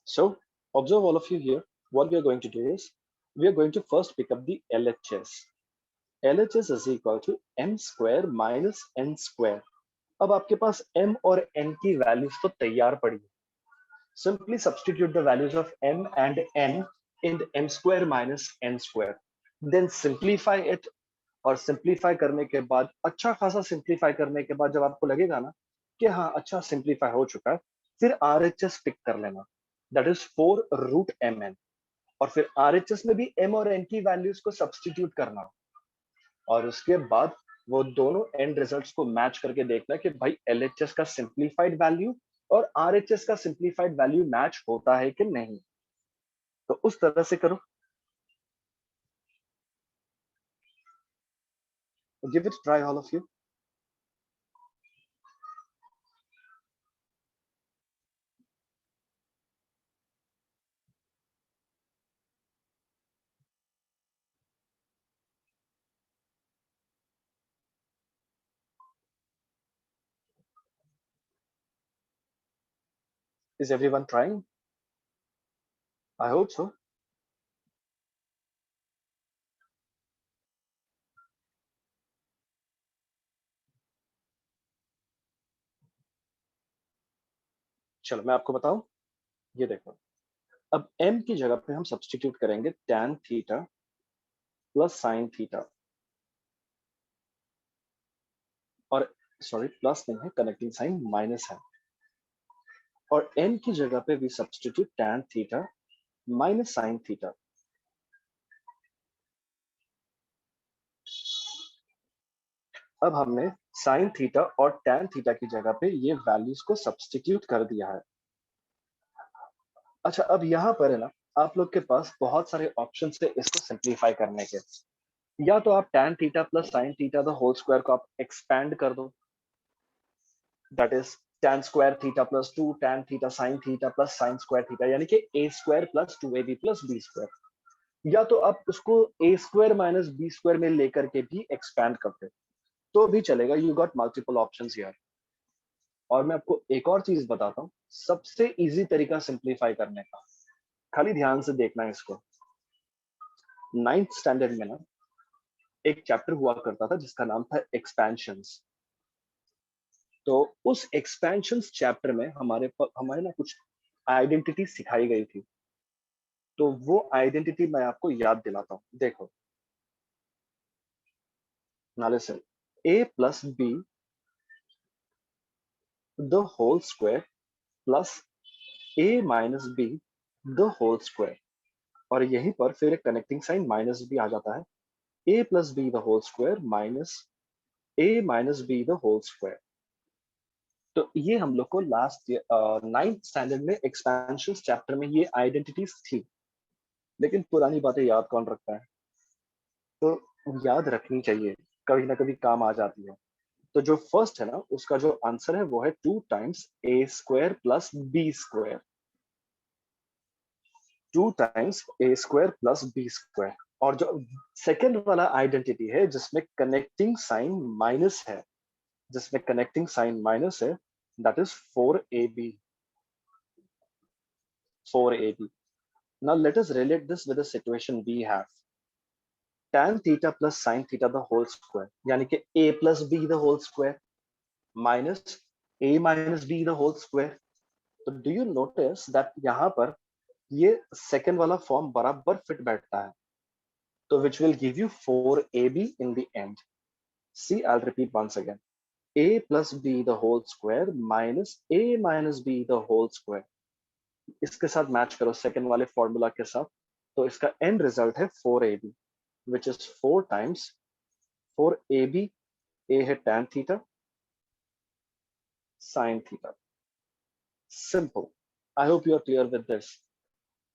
So observe all of you here. What we are going to do is we are going to first pick up the LHS. LHS is equal to m square minus n square. अब आपके पास m और n की values तो तैयार पड़ी है. Simply substitute the values of m and n in the m square minus n square. Then simplify it. और simplify करने के बाद, अच्छा खासा सिंप्लीफाई करने के बाद जब आपको लगेगा ना कि हाँ अच्छा सिंप्लीफाई हो चुका है, फिर RHS पिक कर लेना, दैट इज 4 रूट mn. और फिर RHS में भी m और n की वैल्यूज को सब्स्टिट्यूट करना, और उसके बाद वो दोनों एंड रिजल्ट्स को मैच करके देखना कि भाई LHS का सिंप्लीफाइड वैल्यू और RHS का सिंप्लीफाइड वैल्यू मैच होता है कि नहीं. तो उस तरह से करो. Give it try all of you. Is everyone trying? I hope so. चलो मैं आपको बताऊं, ये देखो. अब m की जगह पे हम सब्स्टिट्यूट करेंगे tan theta plus sine theta, और सॉरी प्लस नहीं है, कनेक्टिंग साइन माइनस है. और n की जगह पे भी substitute tan theta minus sine theta. अब हमने साइन थीटा और tan थीटा की जगह पे ये वैल्यूज को सब्स्टिट्यूट कर दिया है. अच्छा, अब यहाँ पर है ना, आप लोग के पास बहुत सारे ऑप्शन है इसको सिंप्लीफाई करने के. या तो आप tan theta plus sine theta the whole square को आप एक्सपैंड कर दो, that is tan square theta plus 2 tan theta sin theta plus sin square theta, यानी कि a square plus 2ab plus b square. या तो आप उसको a square minus b square में लेकर के भी एक्सपैंड करते तो भी चलेगा। You got multiple options here. और मैं आपको एक और चीज बताता हूँ, सबसे इजी तरीका सिंप्लीफाई करने का, खाली ध्यान से देखना है इसको। 9th स्टैंडर्ड में ना एक चैप्टर हुआ करता था जिसका नाम था एक्सपेंशंस। तो उस एक्सपेंशंस चैप्टर में हमारे ना कुछ आइडेंटिटी सिखाई गई थी। तो वो आइडेंटिटी मैं आपको याद दिलाता हूँ, देखो। Now listen, a plus b the whole square plus a minus b the whole square। और यहीं पर फिर एक कनेक्टिंग साइन माइनस भी आ जाता है, a plus b the whole square minus a minus b the whole square। तो ये हम लोग को लास्ट 9th स्टैंडर्ड में एक्सपेंशन चैप्टर में ये आइडेंटिटीज थी। लेकिन पुरानी बातें याद कौन रखता है, तो याद रखनी चाहिए, कभी ना कभी काम आ जाती है। तो जो फर्स्ट है ना, उसका जो आंसर है वो है 2 times a square plus b square. 2 times a square plus b square. और जो सेकेंड वाला आइडेंटिटी है जिसमें कनेक्टिंग साइन माइनस है, जिसमें कनेक्टिंग साइन माइनस है, that is 4ab। 4ab। Now let us relate this with the situation we have. Tan theta plus sin theta the whole square, यानी कि a plus b the whole square minus a minus b the whole square। तो do you notice that यहाँ पर ये second वाला form बराबर fit बैठता है, तो which will give you 4ab in the end। See, I'll repeat once again, a plus b the whole square minus a minus b the whole square। इसके साथ मैच करो सेकेंड वाले formula के साथ, तो इसका एंड रिजल्ट है 4ab, which is 4 times 4ab। a है tan theta sin theta। Simple. I hope you are clear with this.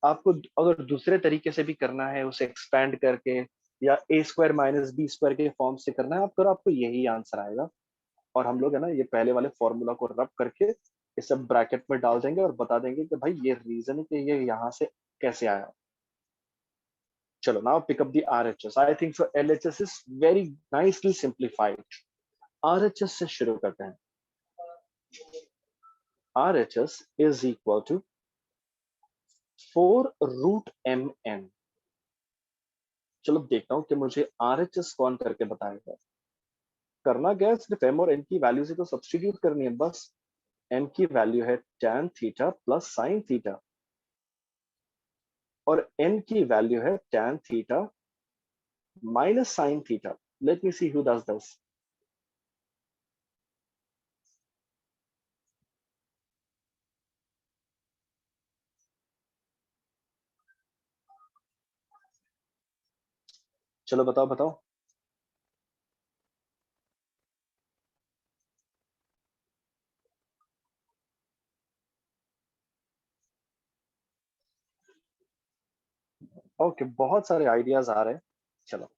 आपको अगर दूसरे तरीके से भी करना है, उसे एक्सपैंड करके या ए स्क्वायर माइनस बी स्क्वायर के फॉर्म से करना है, आप करो, आपको यही आंसर आएगा। और हम लोग है ना ये पहले वाले फॉर्मूला को रब करके इस सब ब्रैकेट में डाल देंगे और बता देंगे कि भाई ये रीजन है कि ये यहाँ से कैसे आया। चलो, now pick up the RHS. I think so LHS is very nicely simplified. RHS से शुरू करते हैं। RHS is equal to 4 root M N. चलो देखता हूं कि मुझे आरएचएस कौन करके बताएगा। करना क्या है, सिर्फ एम और एन की वैल्यू से तो सब्स्टिट्यूट करनी है बस। एम की वैल्यू है tan theta plus sine theta, और एन की वैल्यू है tan theta minus sine theta. Let me see who does this. चलो बताओ बताओ। ओके, बहुत सारे आइडियाज आ रहे हैं। चलो,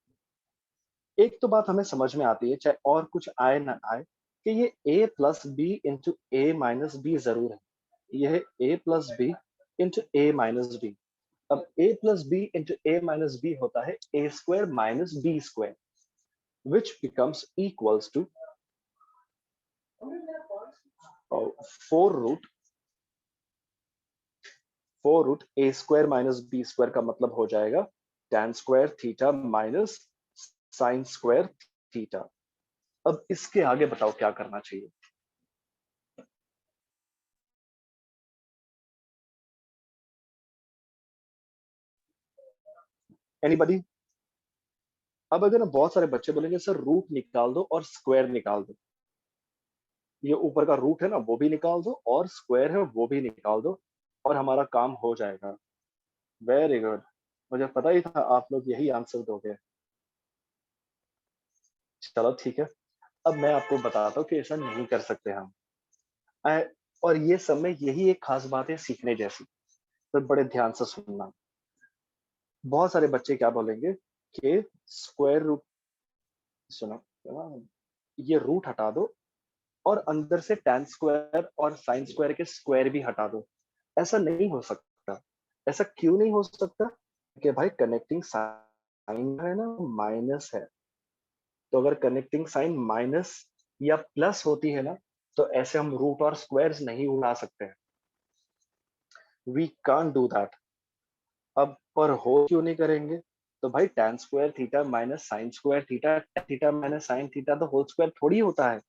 एक तो बात हमें समझ में आती है, चाहे और कुछ आए ना आए, कि ये a plus B into A minus B जरूर है। यह a plus B into A minus B. अब a plus B into A minus B होता है a square minus B square, which becomes equals to 4 root a square minus B square का मतलब हो जाएगा tan square theta minus sine square theta. अब इसके आगे बताओ क्या करना चाहिए। एनीबडी? अब अगर ना बहुत सारे बच्चे बोलेंगे सर रूट निकाल दो और स्क्वायर निकाल दो, ये ऊपर का रूट है ना वो भी निकाल दो और स्क्वायर है वो भी निकाल दो और हमारा काम हो जाएगा। वेरी गुड, मुझे पता ही था आप लोग यही आंसर दोगे। चलो ठीक है, अब मैं आपको बताता हूँ कि ऐसा नहीं कर सकते हम। I- और ये सब में यही एक खास बात है सीखने जैसी, तो बड़े ध्यान से सुनना। बहुत सारे बच्चे क्या बोलेंगे कि स्क्वायर रूट, सुनो, ये रूट हटा दो और अंदर से tan स्क्वायर और sin स्क्वायर के स्क्वायर भी हटा दो। ऐसा नहीं हो सकता। ऐसा क्यों नहीं हो सकता? कि भाई कनेक्टिंग साइन है ना, माइनस है। तो अगर कनेक्टिंग साइन माइनस या प्लस होती है ना, तो ऐसे हम रूट और स्क्वायर्स नहीं उड़ा सकते हैं। We can't do that. अब पर हो क्यों नहीं करेंगे? तो भाई tan square theta minus sine square theta, theta minus sine theta तो होल स्क्वायर थोड़ी होता है।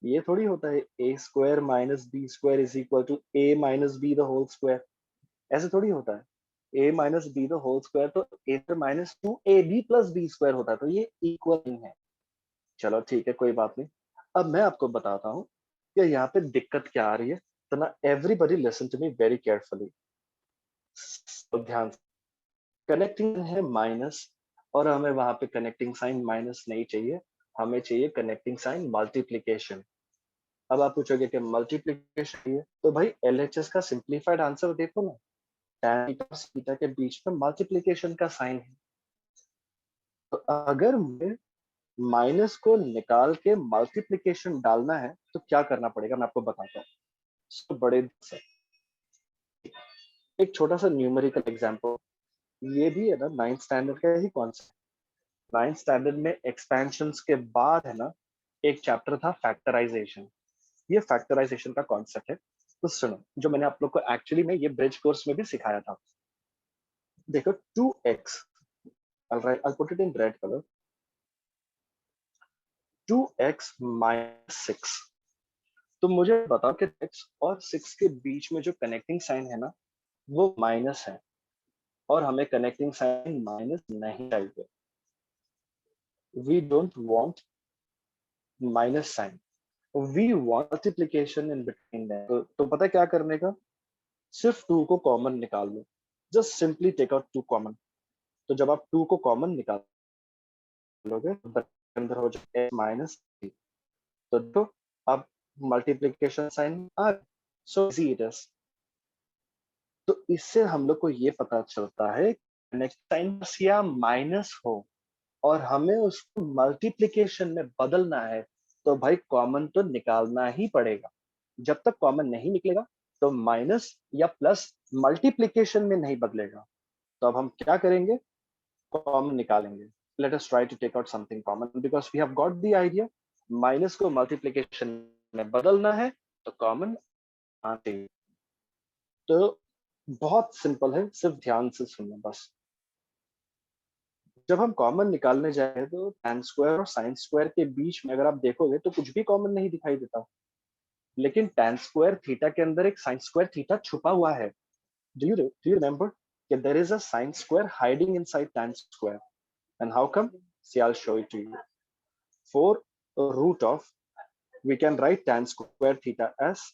ये थोड़ी होता है a square minus B square is equal to a minus b the whole square. ऐसे थोड़ी होता है। A minus b the whole square तो a minus two a b plus b square होता है, तो ये इक्वल नहीं है। चलो ठीक है, कोई बात नहीं। अब मैं आपको बताता हूँ कि यहाँ पे दिक्कत क्या आ रही है। तो ना everybody listen to me very carefully, ध्यान से। कनेक्टिंग है माइनस, और हमें वहां पे कनेक्टिंग साइन माइनस नहीं चाहिए, हमें चाहिए कनेक्टिंग साइन मल्टीप्लीकेशन। अब आप पूछोगे कि मल्टीप्लीकेशन चाहिए, तो भाई एलएचएस का सिंप्लीफाइड आंसर देखो ना, tan थीटा और थीटा के बीच में मल्टीप्लीकेशन का साइन है। तो अगर मुझे माइनस को निकाल के मल्टीप्लीकेशन डालना है तो क्या करना पड़ेगा, मैं आपको बताता हूँ। तो बड़े से एक छोटा सा न्यूमेरिकल एग्जांपल, ये भी है ना नाइन्थ स्टैंडर्ड का ही कॉन्सेप्ट। नाइन्थ स्टैंडर्ड में एक्सपेंशंस के बाद है ना एक चैप्टर था फैक्टराइजेशन। ये फैक्टराइजेशन का कॉन्सेप्ट है। तो सुनो, जो मैंने आप लोग को एक्चुअली में ये ब्रिज कोर्स में भी सिखाया था। देखो 2x, alright I put it in red colour, 2x minus 6। तो मुझे बताओ कि x और 6 के बीच में जो कनेक्टिंग साइन है ना, वो माइनस है, और हमें कनेक्टिंग साइन माइनस नहीं चाहिए। We don't want minus sign, we want multiplication in between them. तो पता है क्या करने का? सिर्फ 2 को कॉमन निकाल लो। Just simply take out 2 common. तो जब आप 2 को कॉमन निकालोगे तो अंदर हो जाए माइनस 3। तो देखो अब मल्टीप्लिकेशन साइन आ, सो इजी इट इज। तो इससे हम लोग को ये पता चलता है नेक्स्ट टाइम या माइनस हो और हमें उसको मल्टीप्लिकेशन में बदलना है, तो भाई कॉमन तो निकालना ही पड़ेगा। जब तक कॉमन नहीं निकलेगा तो माइनस या प्लस मल्टीप्लिकेशन में नहीं बदलेगा। तो अब हम क्या करेंगे? कॉमन निकालेंगे। Let us try to take out something common because we have got the idea. Minus को मल्टीप्लिकेशन में बदलना है तो कॉमन आते हैं। तो बहुत सिंपल है, सिर्फ ध्यान से सुनना बस। जब हम कॉमन निकालने जाए तो tan स्क्वायर और sin स्क्वायर के बीच में अगर आप देखोगे तो कुछ भी कॉमन नहीं दिखाई देता, लेकिन tan स्क्वायर थीटा के अंदर एक sin स्क्वायर थीटा छुपा हुआ है। Do you remember that there is a sin square hiding inside tan square? And how come? See, I'll show it to you. For root of, we can write tan square theta as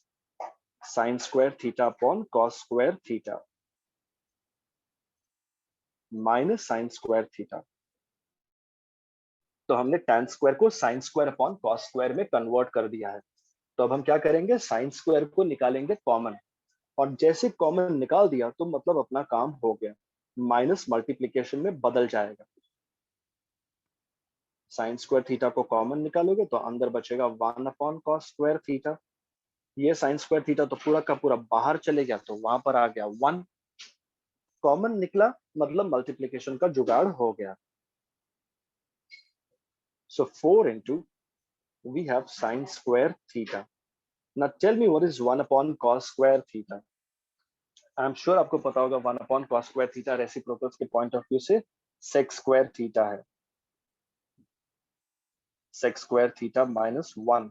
sin square theta upon cos square theta minus sin square theta. तो हमने tan square को sin square upon cos square में convert कर दिया है। तो अब हम क्या करेंगे? sin स्क्वायर को निकालेंगे कॉमन, और जैसे कॉमन निकाल दिया तो मतलब अपना काम हो गया, माइनस मल्टीप्लीकेशन में बदल जाएगा। साइन स्क्वायर थीटा को कॉमन निकालोगे तो अंदर बचेगा 1 अपॉन कॉस स्क्वायर थीटा। ये साइन स्क्वायर थीटा तो पूरा का पूरा बाहर चले गया, तो वहां पर आ गया 1। कॉमन निकला मतलब मल्टीप्लीकेशन का जुगाड़ हो गया। सो 4 into we have sin square theta. Now tell me what is 1 upon cos square theta. I am sure आपको पता होगा 1 upon cos square theta reciprocals के पॉइंट ऑफ व्यू से sec square theta है। sec square theta minus 1।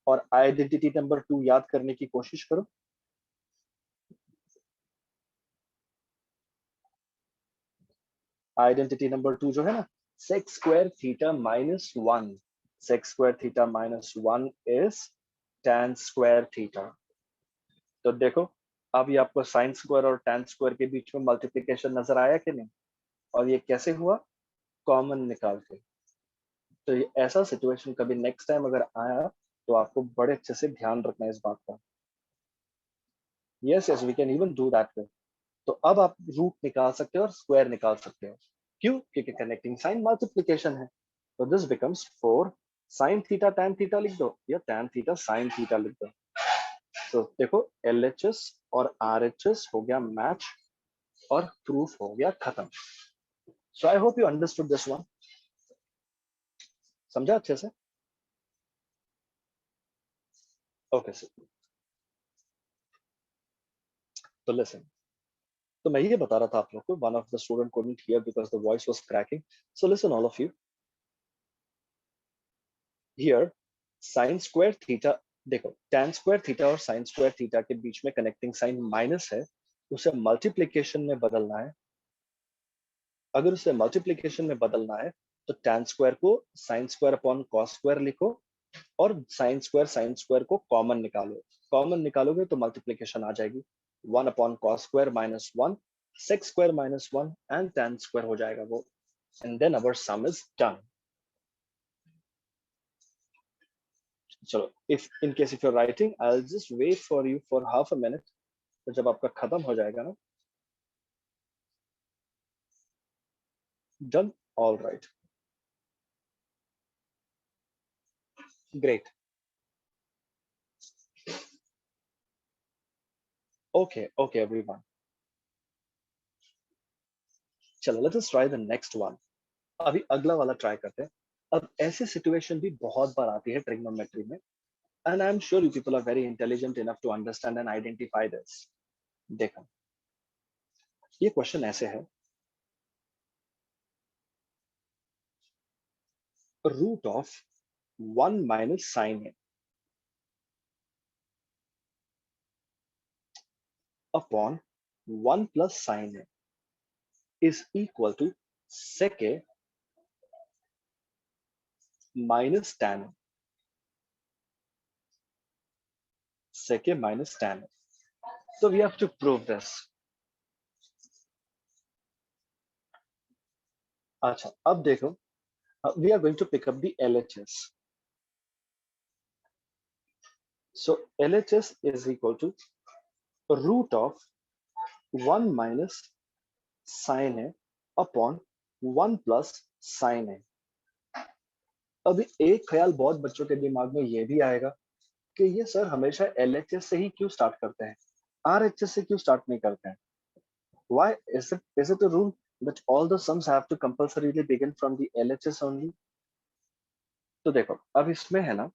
और identity number 2 याद करने की कोशिश करो। आइडेंटिटी नंबर 2 जो है ना, sec square theta minus 1। sec square theta minus 1 is tan square theta। तो देखो अब ये आपको sin square और tan square के बीच में मल्टीप्लिकेशन नजर आया कि नहीं? और ये कैसे हुआ? कॉमन निकाल के। तो ये ऐसा सिचुएशन कभी नेक्स्ट टाइम अगर आया तो आपको बड़े अच्छे से ध्यान रखना है इस बात का। Yes yes, we can even do that way. तो अब आप रूट निकाल सकते हो और स्क्वायर निकाल सकते हो। क्यों? क्योंकि कनेक्टिंग साइन मल्टीप्लिकेशन है। तो this becomes 4 sine theta tan theta लिख दो या टैन थीटा साइन थीटा लिख दो। तो देखो LHS और RHS हो गया मैच और प्रूफ हो गया खत्म। So I hope you understood this one. समझा अच्छे से? ओके सर, तो लिसन। तो मैं ये बता रहा था आप लोग को, one of the student couldn't hear because the voice was cracking. So listen all of you. Here sin square theta, देखो tan square थीटा और sin square थीटा के बीच में कनेक्टिंग साइन माइनस है, उसे मल्टीप्लिकेशन में बदलना है। अगर उसे मल्टीप्लिकेशन में बदलना है तो tan स्क्वायर को sin square upon cos square लिखो और sin स्क्वायर को कॉमन निकालो। कॉमन निकालोगे तो मल्टीप्लिकेशन आ जाएगी, 1 upon cos square minus 1, sec square minus 1 and tan square हो जाएगा वो, and then our sum is done. चलो, if in case if you are writing, I will just wait for you for half a minute. तो जब आपका खत्म हो जाएगा ना, done, all right, great, okay okay everyone. चलो let's try the next one. अभी अगला वाला ट्राई करते हैं। अब ऐसी सिचुएशन भी बहुत बार आती है ट्रिग्नोमेट्री में, and I am sure you people are very intelligent enough to understand and identify this. देखो, ये क्वेश्चन ऐसे है, root of 1 minus sine A upon 1 plus sine A is equal to sec a minus tan a, sec a minus tan a. So we have to prove this. अच्छा, अब देखो, we are going to pick up the LHS. So LHS is equal to root of 1 minus sin a upon 1 plus sin a. अभी एक ख्याल बहुत बच्चों के दिमाग में ये भी आएगा कि ये सर हमेशा LHS से ही क्यों स्टार्ट करते हैं, RHS से क्यों स्टार्ट नहीं करते हैं? Why is it a rule that all the sums have to compulsorily begin from the LHS only? तो देखो, अब इसमें है ना,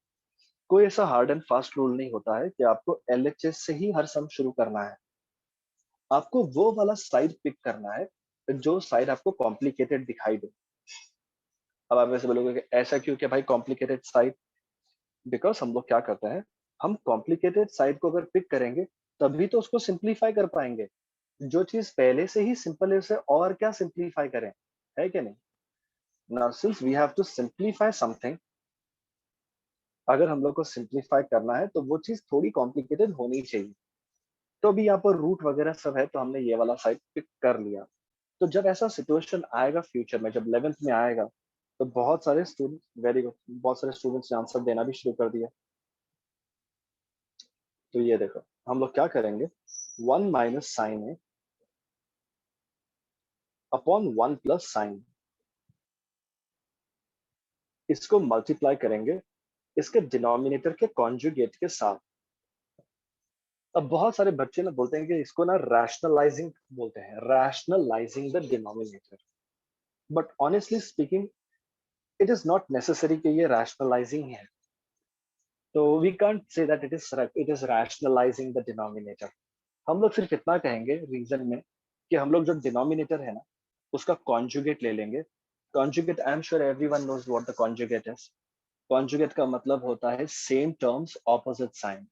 कोई ऐसा हार्ड एंड फास्ट रूल नहीं होता है कि आपको LHS से ही हर सम शुरू करना है। आपको वो वाला साइड पिक करना है जो साइड आपको कॉम्प्लिकेटेड दिखाई दे। अब आप वैसे बोलोगे कि ऐसा क्यों कि भाई कॉम्प्लिकेटेड साइड? बिकॉज हम लोग क्या करते हैं, हम कॉम्प्लिकेटेड साइड को अगर पिक करेंगे तभी तो उसको सिंप्लीफाई कर पाएंगे। जो चीज पहले से ही सिंपल है उसे और क्या सिंप्लीफाई करें, है कि नहीं? Now since we have to simplify something, अगर हम लोग को सिंप्लीफाई करना है तो वो चीज थोड़ी कॉम्प्लिकेटेड होनी चाहिए। तो अभी यहाँ पर रूट वगैरह सब है तो हमने ये वाला साइड पिक कर लिया। तो जब ऐसा सिचुएशन आएगा फ्यूचर में, जब 11th में आएगा, तो बहुत सारे स्टूडेंट्स, वेरी गुड, बहुत सारे स्टूडेंट्स ने आंसर देना भी शुरू कर दिया। तो ये देखो, हम लोग क्या करेंगे, 1 minus sine A upon 1 plus sign, इसको मल्टीप्लाई करेंगे इसके डिनोमिनेटर के कॉन्जुगेट के साथ। अब बहुत सारे बच्चे ना बोलते हैं कि इसको ना रैशनलाइजिंग बोलते हैं, rationalising the denominator. But honestly speaking, it is not necessary कि ये रैशनलाइजिंग है। तो we can't say that it is rationalising the denominator. हम लोग सिर्फ इतना कहेंगे रीजन में कि हम लोग जो डिनोमिनेटर है ना, उसका कॉन्जुगेट ले लेंगे। Conjugate, I am sure everyone knows what the conjugate is. Conjugate का मतलब होता है सेम टर्म्स ऑपोजिट साइन।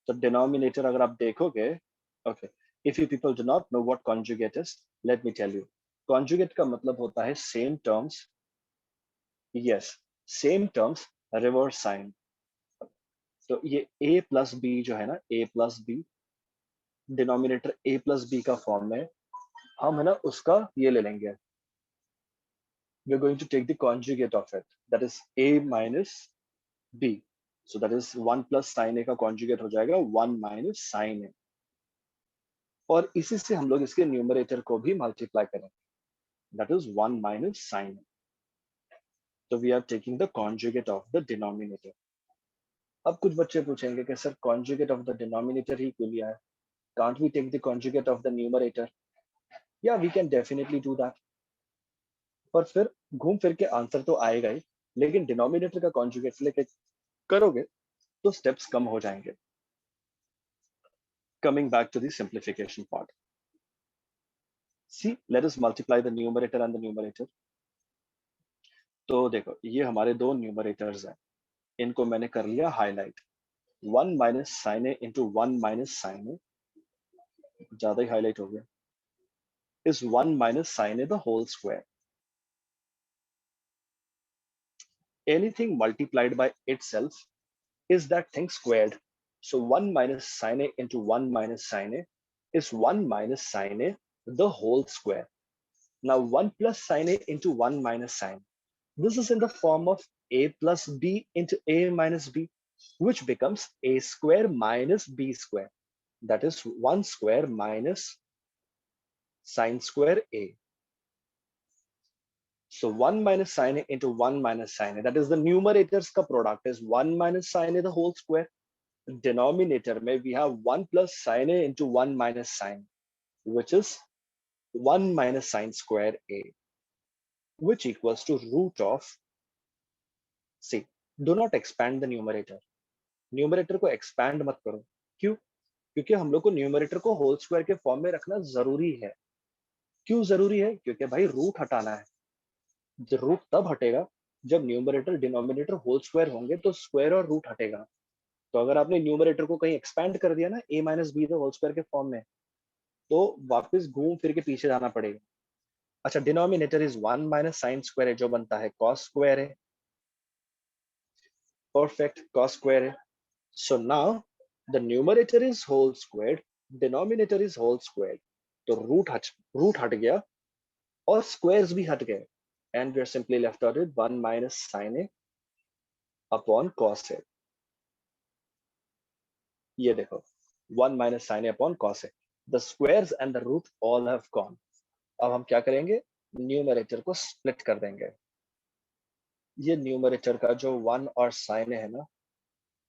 तो डिनोमिनेटर अगर आप देखोगे, okay, if you people do not know what conjugate is, let me tell you. Conjugate का मतलब होता है same terms, yes, same terms reverse sign. तो ये a प्लस बी जो है ना, a plus B, denominator a plus B का फॉर्म में, हम है ना उसका ये ले लेंगे, we are going to take the conjugate of it, that is a minus b। So that is 1 plus sine a का कॉन्जुगेट हो जाएगा 1 माइनस साइन ए, और इसी से हम लोग इसके न्यूमरेटर को भी मल्टीप्लाई करेंगे, that is 1 minus sine a. तो we are taking the conjugate of the denominator. अब कुछ बच्चे पूछेंगे कि sir conjugate of the denominator ही क्यों लिया है, can't we take the conjugate of the numerator? Yeah we can definitely do that. पर फिर घूम फिर के आंसर तो आएगा ही, लेकिन डिनोमिनेटर का कॉन्जुगेट लेके करोगे तो स्टेप्स कम हो जाएंगे. Coming back to the simplification part. See, let us multiply the numerator and the numerator. तो देखो ये हमारे दो न्यूमरेटर्स हैं, इनको मैंने कर लिया हाईलाइट. 1 माइनस साइन ए इंटू 1 माइनस साइन ए, ज्यादा ही हाईलाइट हो गया, is 1 minus sin a the whole square. Anything multiplied by itself is that thing squared. So 1 minus sin a into 1 minus sin a is 1 minus sin a the whole square. Now 1 plus sin a into 1 minus sin. This is in the form of a plus b into a minus b, which becomes a square minus b square. That is 1 square minus sine square a. So 1 minus sine a into 1 minus sine a, that is the numerators ka product is 1 minus sine a the whole square. Denominator mein we have 1 plus sine a into 1 minus sine, which is 1 minus sine square a, which equals to root of, see, do not expand the numerator. Numerator को expand मत करो. क्यों? क्योंकि हम लोग को numerator को whole square के फॉर्म में रखना जरूरी है. क्यों जरूरी है? क्योंकि भाई रूट हटाना है. रूट तब हटेगा जब न्यूमरेटर डिनोमिनेटर होल स्क्वायर होंगे, तो स्क्वायर और रूट हटेगा. तो अगर आपने न्यूमरेटर को कहीं एक्सपैंड कर दिया ना a minus B whole square के फॉर्म में, तो वापस घूम फिर के पीछे जाना पड़ेगा. अच्छा, denominator is 1 minus sine square है, जो बनता है कॉस स्क्वायर है. परफेक्ट, कॉस स्क्वायर है. So now the numerator is whole squared, denominator is whole squared. तो रूट हट गया और स्क्वायर्स भी हट गए, and we are simply left out with 1 minus sin a upon cos a. ये देखो 1 minus sin a upon cos a. The squares and the root all have gone. अब हम क्या करेंगे? न्यूमरेटर को स्प्लिट कर देंगे. ये न्यूमरेटर का जो 1 और sin a है ना,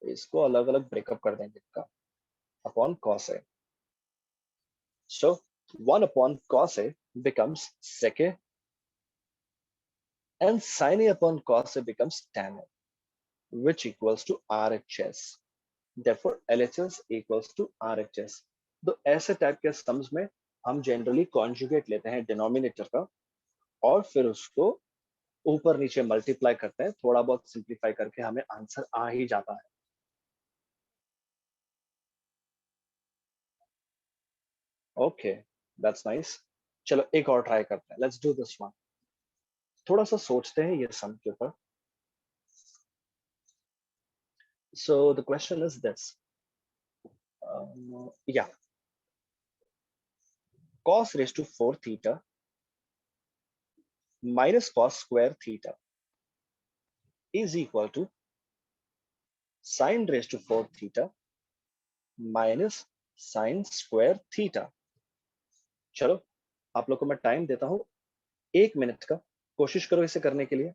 इसको अलग अलग ब्रेकअप कर देंगे इसका upon cos a. So 1 upon cos a becomes sec a, and sin a upon cos a becomes tan a, which equals to RHS. Therefore, LHS equals to RHS. तो ऐसे टाइप के सम्स में हम generally conjugate लेते हैं denominator का, और फिर उसको ऊपर नीचे मल्टीप्लाई करते हैं, थोड़ा बहुत सिंप्लीफाई करके हमें आंसर आ ही जाता है. Okay, that's nice. चलो एक और ट्राई करते हैं. Let's do this one. थोड़ा सा सोचते हैं ये सम के ऊपर. So the question is this. Yeah, cos raised to 4 theta minus cos square theta is equal to sin raised to 4 theta minus sin square theta. चलो आप लोग को मैं टाइम देता हूं 1 मिनट का, कोशिश करो इसे करने के लिए.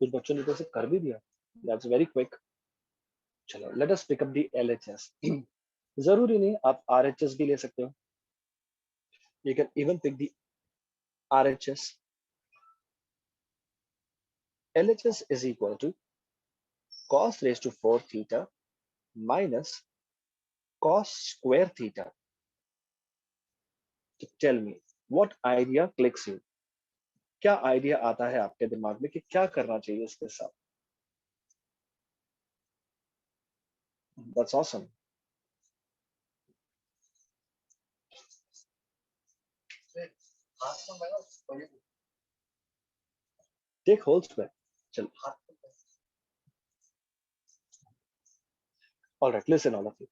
कुछ बच्चों ने तो इसे कर भी दिया. That's very quick. चलो let us pick up the LHS. जरूरी नहीं आप आरएचएस भी ले सकते हो. You can even pick the RHS. LHS is equal to cos raised to 4 theta minus cos square theta. So tell me, what idea clicks you? क्या idea आता है आपके दिमाग में कि क्या करना चाहिए इसके साथ? That's awesome. Take whole square. चल. All right, listen all of you.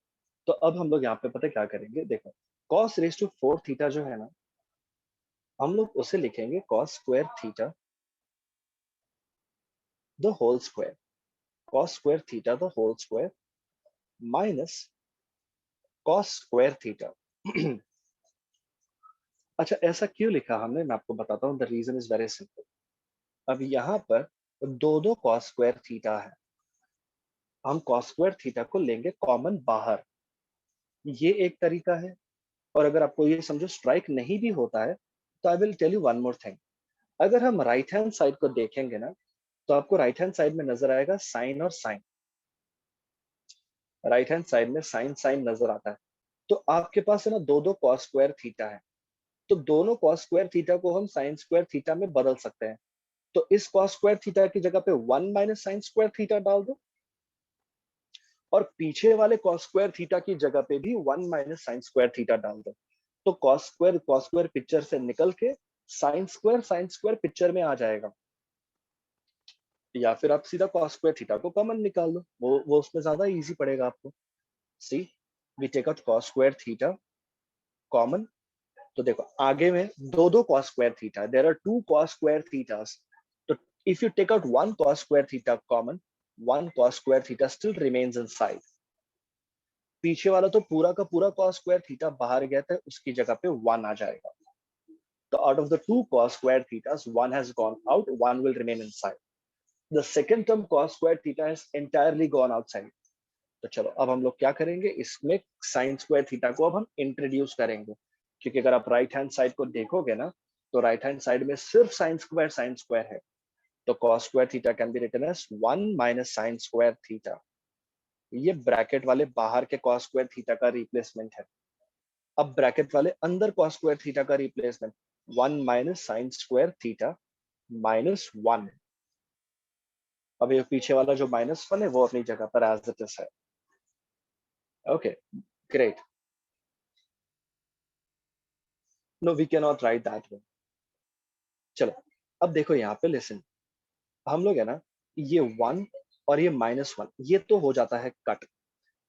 तो अब हम लोग यहाँ पे पता क्या करेंगे? देखो cos raised to 4 theta जो है ना, हम लोग उसे लिखेंगे cos square theta the whole square, cos square theta the whole square minus cos square theta. अच्छा, ऐसा क्यों लिखा हमने, मैं आपको बताता हूँ। The reason is very simple. अब यहाँ पर दो दो cos स्क्वायर थीटा है, हम cos स्क्वायर थीटा को लेंगे कॉमन बाहर, ये एक तरीका है। और अगर आपको ये समझो स्ट्राइक नहीं भी होता है, तो I will tell you one more thing. अगर हम राइट हैंड साइड को देखेंगे ना, तो आपको राइट हैंड साइड में नजर आएगा साइन और साइन, राइट हैंड साइड में साइन साइन नजर आता है। तो आपके पास है ना दो दो cos स्क्वायर थीटा है, तो दोनों cos स्क्वायर थीटा को हम साइन स्क्वायर थीटा में बदल सकते हैं। तो इस cos स्क्वायर थीटा की जगह पे one minus sine square theta डाल दो, और पीछे वाले cos स्क्वायर थीटा की जगह पे भी one minus sine square theta डाल दो। तो cos स्क्वायर पिक्चर से निकल के साइन स्क्वायर पिक्चर में आ जाएगा। या फिर आप सीधा cos स्क्वायर थीटा को कॉमन निकाल लो, वो उसमें ज्यादा इजी पड़ेगा आपको। See, we take out cos square theta common. तो देखो आगे में दो दो cos square theta, there are two cos square thetas. तो if you take out one cos square theta common, one cos square theta still remains inside. पीछे वाला तो पूरा का पूरा cos स्क्वायर थीटा बाहर गया था, उसकी जगह पे वन आ जाएगा। तो out of the two cos square thetas, one has gone out, one will remain inside. The second term cos square theta has entirely gone outside. तो चलो अब हम लोग क्या करेंगे, इसमें साइन स्क्वायर थीटा को अब हम इंट्रोड्यूस करेंगे। क्योंकि अगर आप राइट हैंड साइड को देखोगे ना, तो राइट हैंड साइड में सिर्फ साइन स्क्वायर है। तो cos square theta can be written as one minus sine square theta. ये ब्रैकेट वाले बाहर के cos स्क्वायर थीटा का रिप्लेसमेंट है। अब ब्रैकेट वाले अंदर cos स्क्वायर थीटा का replacement, one minus sine square theta minus one. अब ये पीछे वाला जो माइनस वन है वो अपनी जगह पर एज इट इज है। Okay, great. No, we can not write that way. चलो अब देखो यहाँ पे लिसन, हम लोग है ना, ये वन और ये माइनस वन ये तो हो जाता है कट।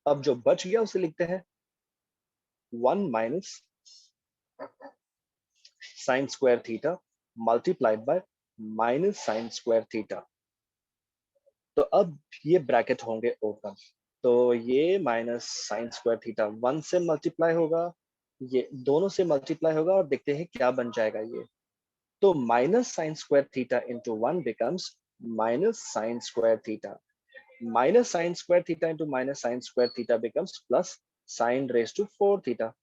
अब जो बच गया उसे लिखते हैं one minus sine square theta multiplied by minus sine square theta. तो अब ये ब्रैकेट होंगे ओपन, तो ये minus sine square theta one से मल्टीप्लाई होगा, ये दोनों से मल्टीप्लाई होगा, और देखते हैं क्या बन जाएगा ये। तो minus sine square theta into one becomes minus sine square theta, minus sine square theta into minus sine square theta becomes plus sine raise to four theta.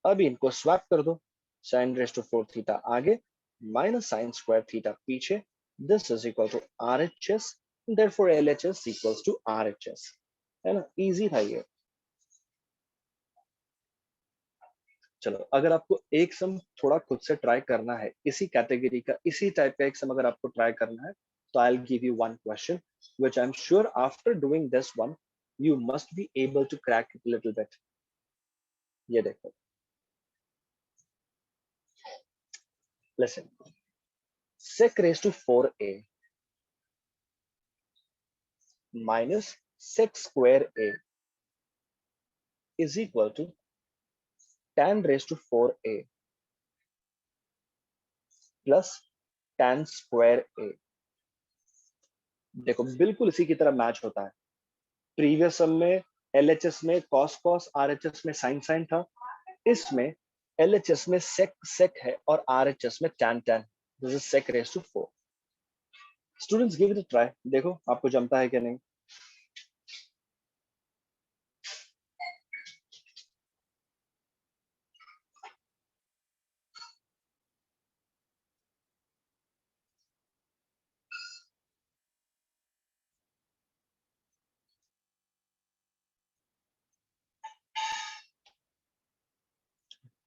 अब इनको स्वैप कर दो, sine raise to four theta आगे, minus sine square theta पीछे। This is equal to R H S, therefore L H S equals to R H S. है ना, easy था ये। चलो अगर आपको एक सम थोड़ा खुद से ट्राई करना है, इसी कैटेगरी का इसी टाइप का एक सम अगर आपको ट्राई करना है, तो I will give you one question which I am sure after doing this one you must be able to crack it little bit. ये देखो, listen, sec raised to 4a minus sec square a is equal to tan raised to 4a plus tan square a। देखो बिल्कुल इसी की तरह match होता है। Previous सम में एलएचएस में cos cos, आरएचएस में sin sin था, इसमें एलएचएस में sec sec है और आरएचएस में tan tan। This is sec raised to 4। Students give it a try, देखो आपको जमता है कि नहीं।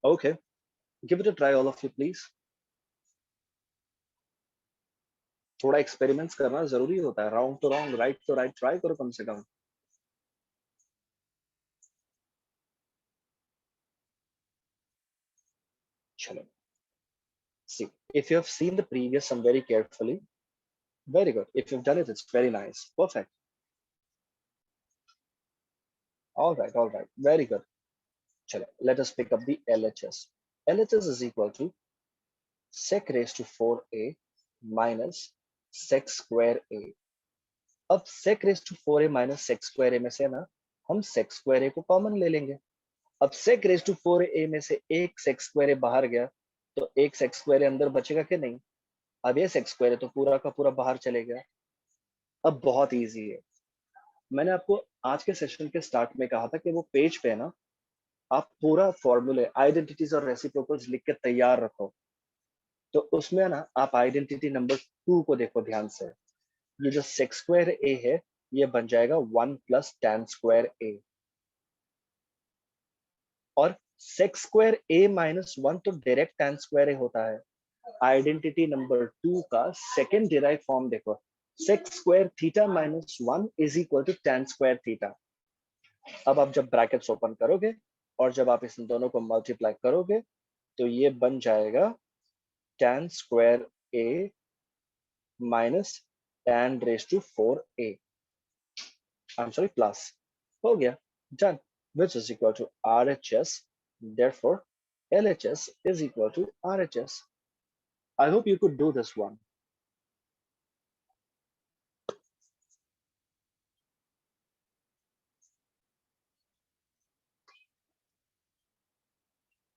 Okay, give it a try all of you please. थोड़ा एक्सपेरिमेंट्स करना जरूरी होता है, रॉन्ग तो रॉन्ग, राइट तो राइट, ट्राई करो कम से कम। चलो, see, if you have seen the previous sum very carefully, very good. If you've done it, it's very nice, perfect. All right, very good. Chalo, let us pick up the LHS. LHS is equal to sec raised to 4a minus sec square a. अब sec raised to 4a minus sec square a में से ना हम sec square a को common ले लेंगे. अब sec raised to 4a में से एक sec square a बाहर गया तो एक sec square a अंदर बचेगा कि नहीं. अब ये sec square a तो पूरा का पूरा बाहर चले गया. अब बहुत इजी है. मैंने आपको आज के सेशन के स्टार्ट में कहा था कि वो पेज पे ना आप पूरा फॉर्मूले आइडेंटिटीज और रेसिप्रोकल्स लिख के तैयार रखो. तो उसमें ना आप आइडेंटिटी नंबर 2 को देखो ध्यान से. ये जो सेक स्क्वायर ए है ये बन जाएगा 1 प्लस tan स्क्वायर ए. और सेक स्क्वायर ए माइनस 1 तो डायरेक्ट tan स्क्वायर ए होता है. आइडेंटिटी नंबर 2 का सेकेंड डिराइव फॉर्म देखो. Sec square theta minus 1 is equal to tan square theta. अब आप जब ब्रैकेट्स ओपन करोगे और जब आप इन दोनों को मल्टीप्लाई करोगे तो ये बन जाएगा tan square a minus tan raise to 4a. I'm sorry, plus. हो गया, done. Which is equal to RHS. Therefore, LHS is equal to RHS. I hope you could do this one.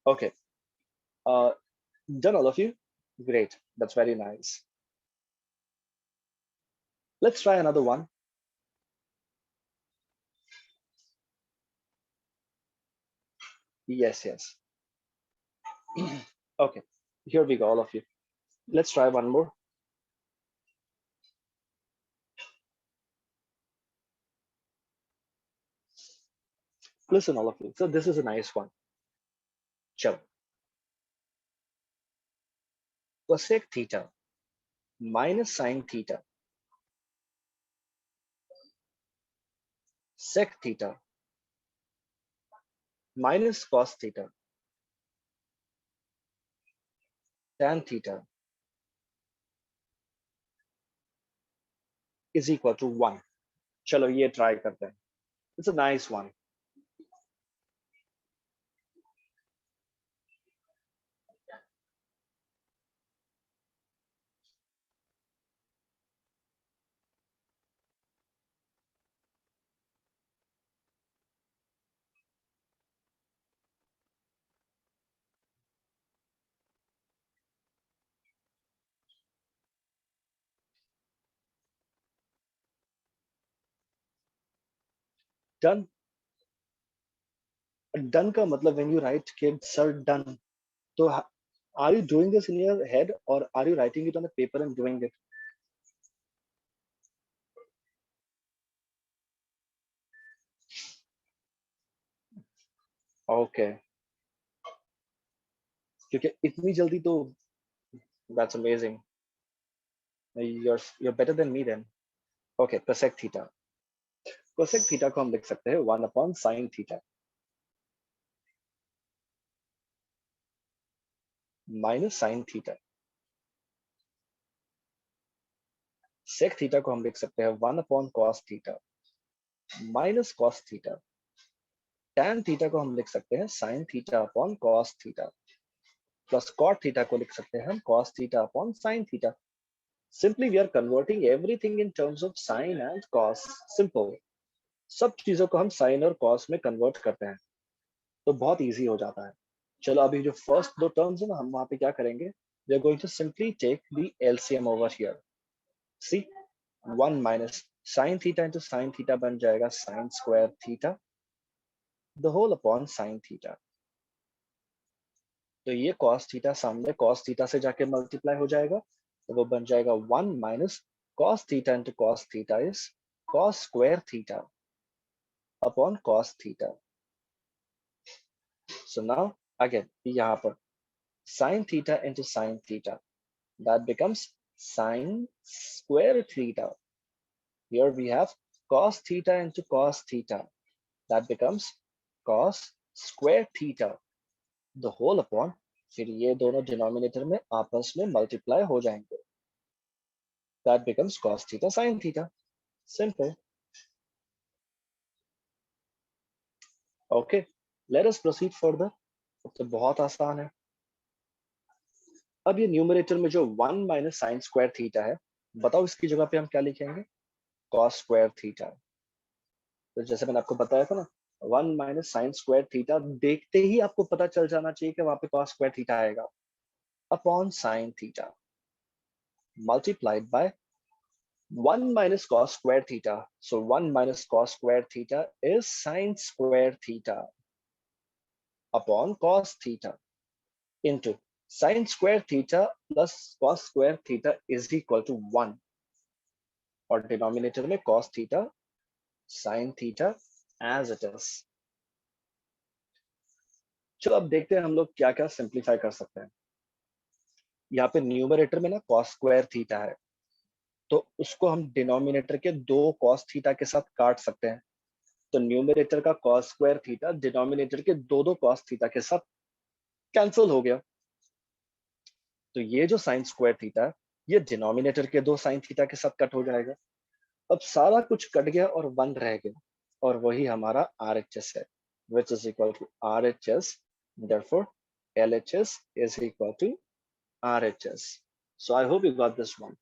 Okay. Done all of you? Great. That's very nice. Let's try another one. Yes, yes. Okay. Here we go, all of you. Let's try one more. Listen, all of you. So this is a nice one. Chalo. Cosec theta minus sin theta sec theta minus cos theta tan theta is equal to 1. चलो ये try करते हैं. It's a nice one. Done. Done का मतलब when you write kids are done. So are you doing this in your head or are you writing it on a paper and doing it? Okay. क्योंकि इतनी जल्दी तो that's amazing. You're better than me then. Okay, cosec theta. Cosec theta को हम लिख सकते हैं 1 upon sin theta minus sin theta. Sec theta को हम लिख सकते हैं 1 upon cos theta minus cos theta. Tan theta को हम लिख सकते हैं sin theta upon cos theta plus cot theta को लिख सकते हैं हम cos theta upon sin theta. Simply we are converting everything in terms of sin and cos. Simple. सब चीजों को हम sin और cos में convert करते हैं तो बहुत easy हो जाता है. चलो अभी जो first दो terms है ना हम वहां पे क्या करेंगे? We are going to simply take the LCM over here. See, 1 minus sin theta into sin theta बन जाएगा sin square theta the whole upon sin theta. तो ये cos थीटा सामने cos थीटा से जाके मल्टीप्लाई हो जाएगा तो वो बन जाएगा 1 minus cos theta into cos theta is cos square theta upon cos theta. So now again यहाँ पर sin theta into sin theta that becomes sin square theta. Here we have cos theta into cos theta that becomes cos square theta the whole upon फिर ये दोनों denominator में आपस में multiply हो जाएंगे. That becomes cos theta sin theta. Simple. Okay, let us proceed further. तो बहुत आसान है. अब ये न्यूमरेटर में जो 1 माइनस साइन स्क्वायर थीटा है, बताओ इसकी जगह पे हम क्या लिखेंगे? Cos square theta. तो जैसे मैंने आपको बताया था ना, 1 माइनस साइन स्क्वायर थीटा, देखते ही आपको पता चल जाना चाहिए कि वहां पे कॉस स्क्वायर थीटा आएगा, upon sine theta multiplied by 1 minus cos square theta. So 1 minus cos square theta is sin square theta upon cos theta into sin square theta plus cos square theta is equal to 1, और denominator में cos theta sin theta as it is. चलो अब देखते हैं हम लोग क्या क्या सिंप्लीफाई कर सकते हैं। यहाँ पे न्यूमरेटर में ना cos square theta है, तो उसको हम डिनोमिनेटर के दो cos theta के साथ काट सकते हैं। तो न्यूमरेटर का cos स्क्वायर थीटा डिनोमिनेटर के दो दो cos थीटा के साथ कैंसिल हो गया। तो ये जो साइन स्क्वायर थीटा, ये डिनोमिनेटर के दो साइन थीटा के साथ कट हो जाएगा। अब सारा कुछ कट गया और 1 रह गया, और वही हमारा RHS है, which is equal to RHS. Therefore, LHS is equal to RHS. So I hope you got this one.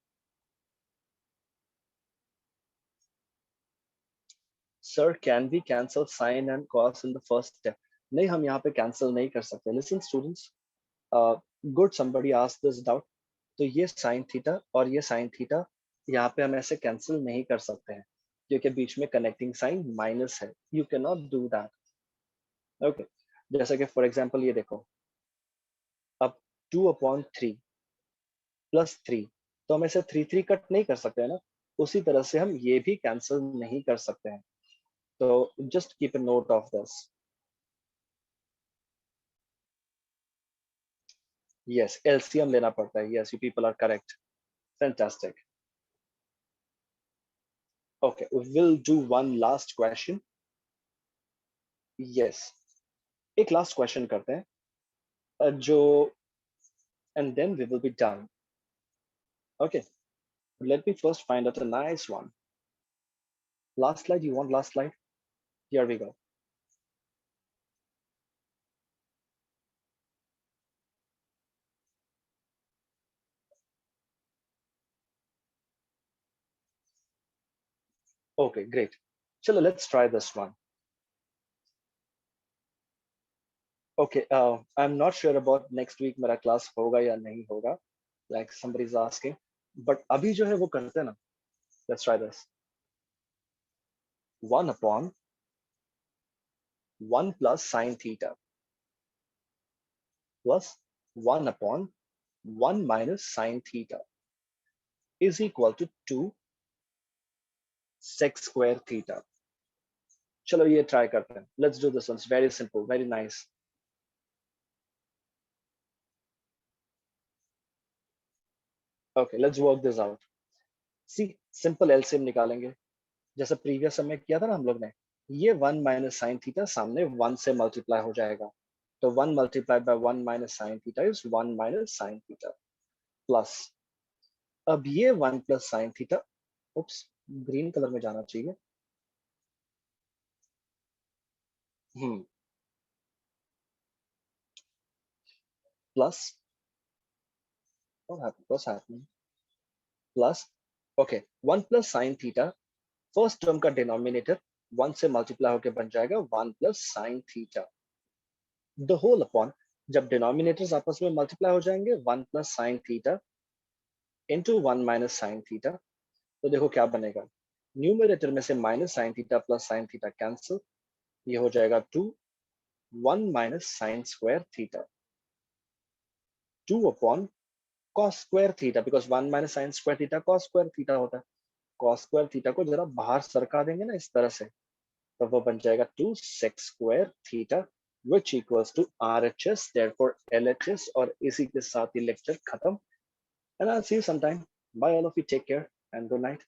Sir, can we cancel sine and cos in the first step? नहीं, हम यहाँ पे कैंसिल नहीं कर सकते। Listen students, good, somebody asked this doubt. तो ये sine theta और ये साइन थीटा यहाँ पे हम ऐसे कैंसिल नहीं कर सकते हैं, क्योंकि बीच में कनेक्टिंग साइन माइनस है। You can not do that. Okay, जैसे कि फॉर एग्जांपल ये देखो, अब 2/3 प्लस 3, तो हम ऐसे 3 कट नहीं कर सकते हैं ना, उसी तरह से हम ये भी कैंसिल नहीं कर सकते हैं। तो just keep a note of this. Yes, LCM लेना पड़ता है। Yes, you people are correct, fantastic. Okay, will do one last question. Yes, एक लास्ट क्वेश्चन करते हैं, जो, and then we will be done. Okay, let me first find out a nice one. Last slide, you want last slide? Here we go. Okay, great. Chalo, let's try this one. Okay, I'm not sure about next week मेरा class होगा या नहीं होगा, like somebody's asking, but अभी जो है वो करते हैं ना, let's try this. 1 upon 1 plus sine theta plus 1 upon 1 minus sine theta is equal to 2 sec square theta. चलो ये try करते हैं. Let's do this one. It's very simple, very nice. Okay, let's work this out. See, simple LCM निकालेंगे, जैसे previous समय किया था ना हम लोग ने। ये 1 माइनस साइन थीटा सामने 1 से मल्टीप्लाई हो जाएगा, तो 1 multiply by 1 minus sine theta is 1 minus sine theta plus, अब ये 1 plus sine theta, oops, green colour में जाना चाहिए। Plus, what's happening? Plus, okay, 1 plus sine theta, first term का डिनोमिनेटर 1 से मल्टीप्लाई होकर बन जाएगा 1 plus sine theta, the whole upon, जब डिनोमिनेटर्स आपस में मल्टीप्लाई हो जाएंगे 1 plus sine theta into 1 minus sine theta, तो देखो क्या बनेगा, न्यूमरेटर में से minus sine theta plus sine theta cancel, ये हो जाएगा 2 1 minus sine square theta 2 upon cos square theta, because 1 minus sine square theta cos square theta होता है। कॉस स्क्वायर थीटा को जरा बाहर सरका देंगे ना इस तरह से, तो वो बन जाएगा 2 sec square theta which equals to RHS, therefore LHS, और इसी के साथ ही लेक्चर खत्म, and I'll see you sometime. Bye all of you, take care and good night.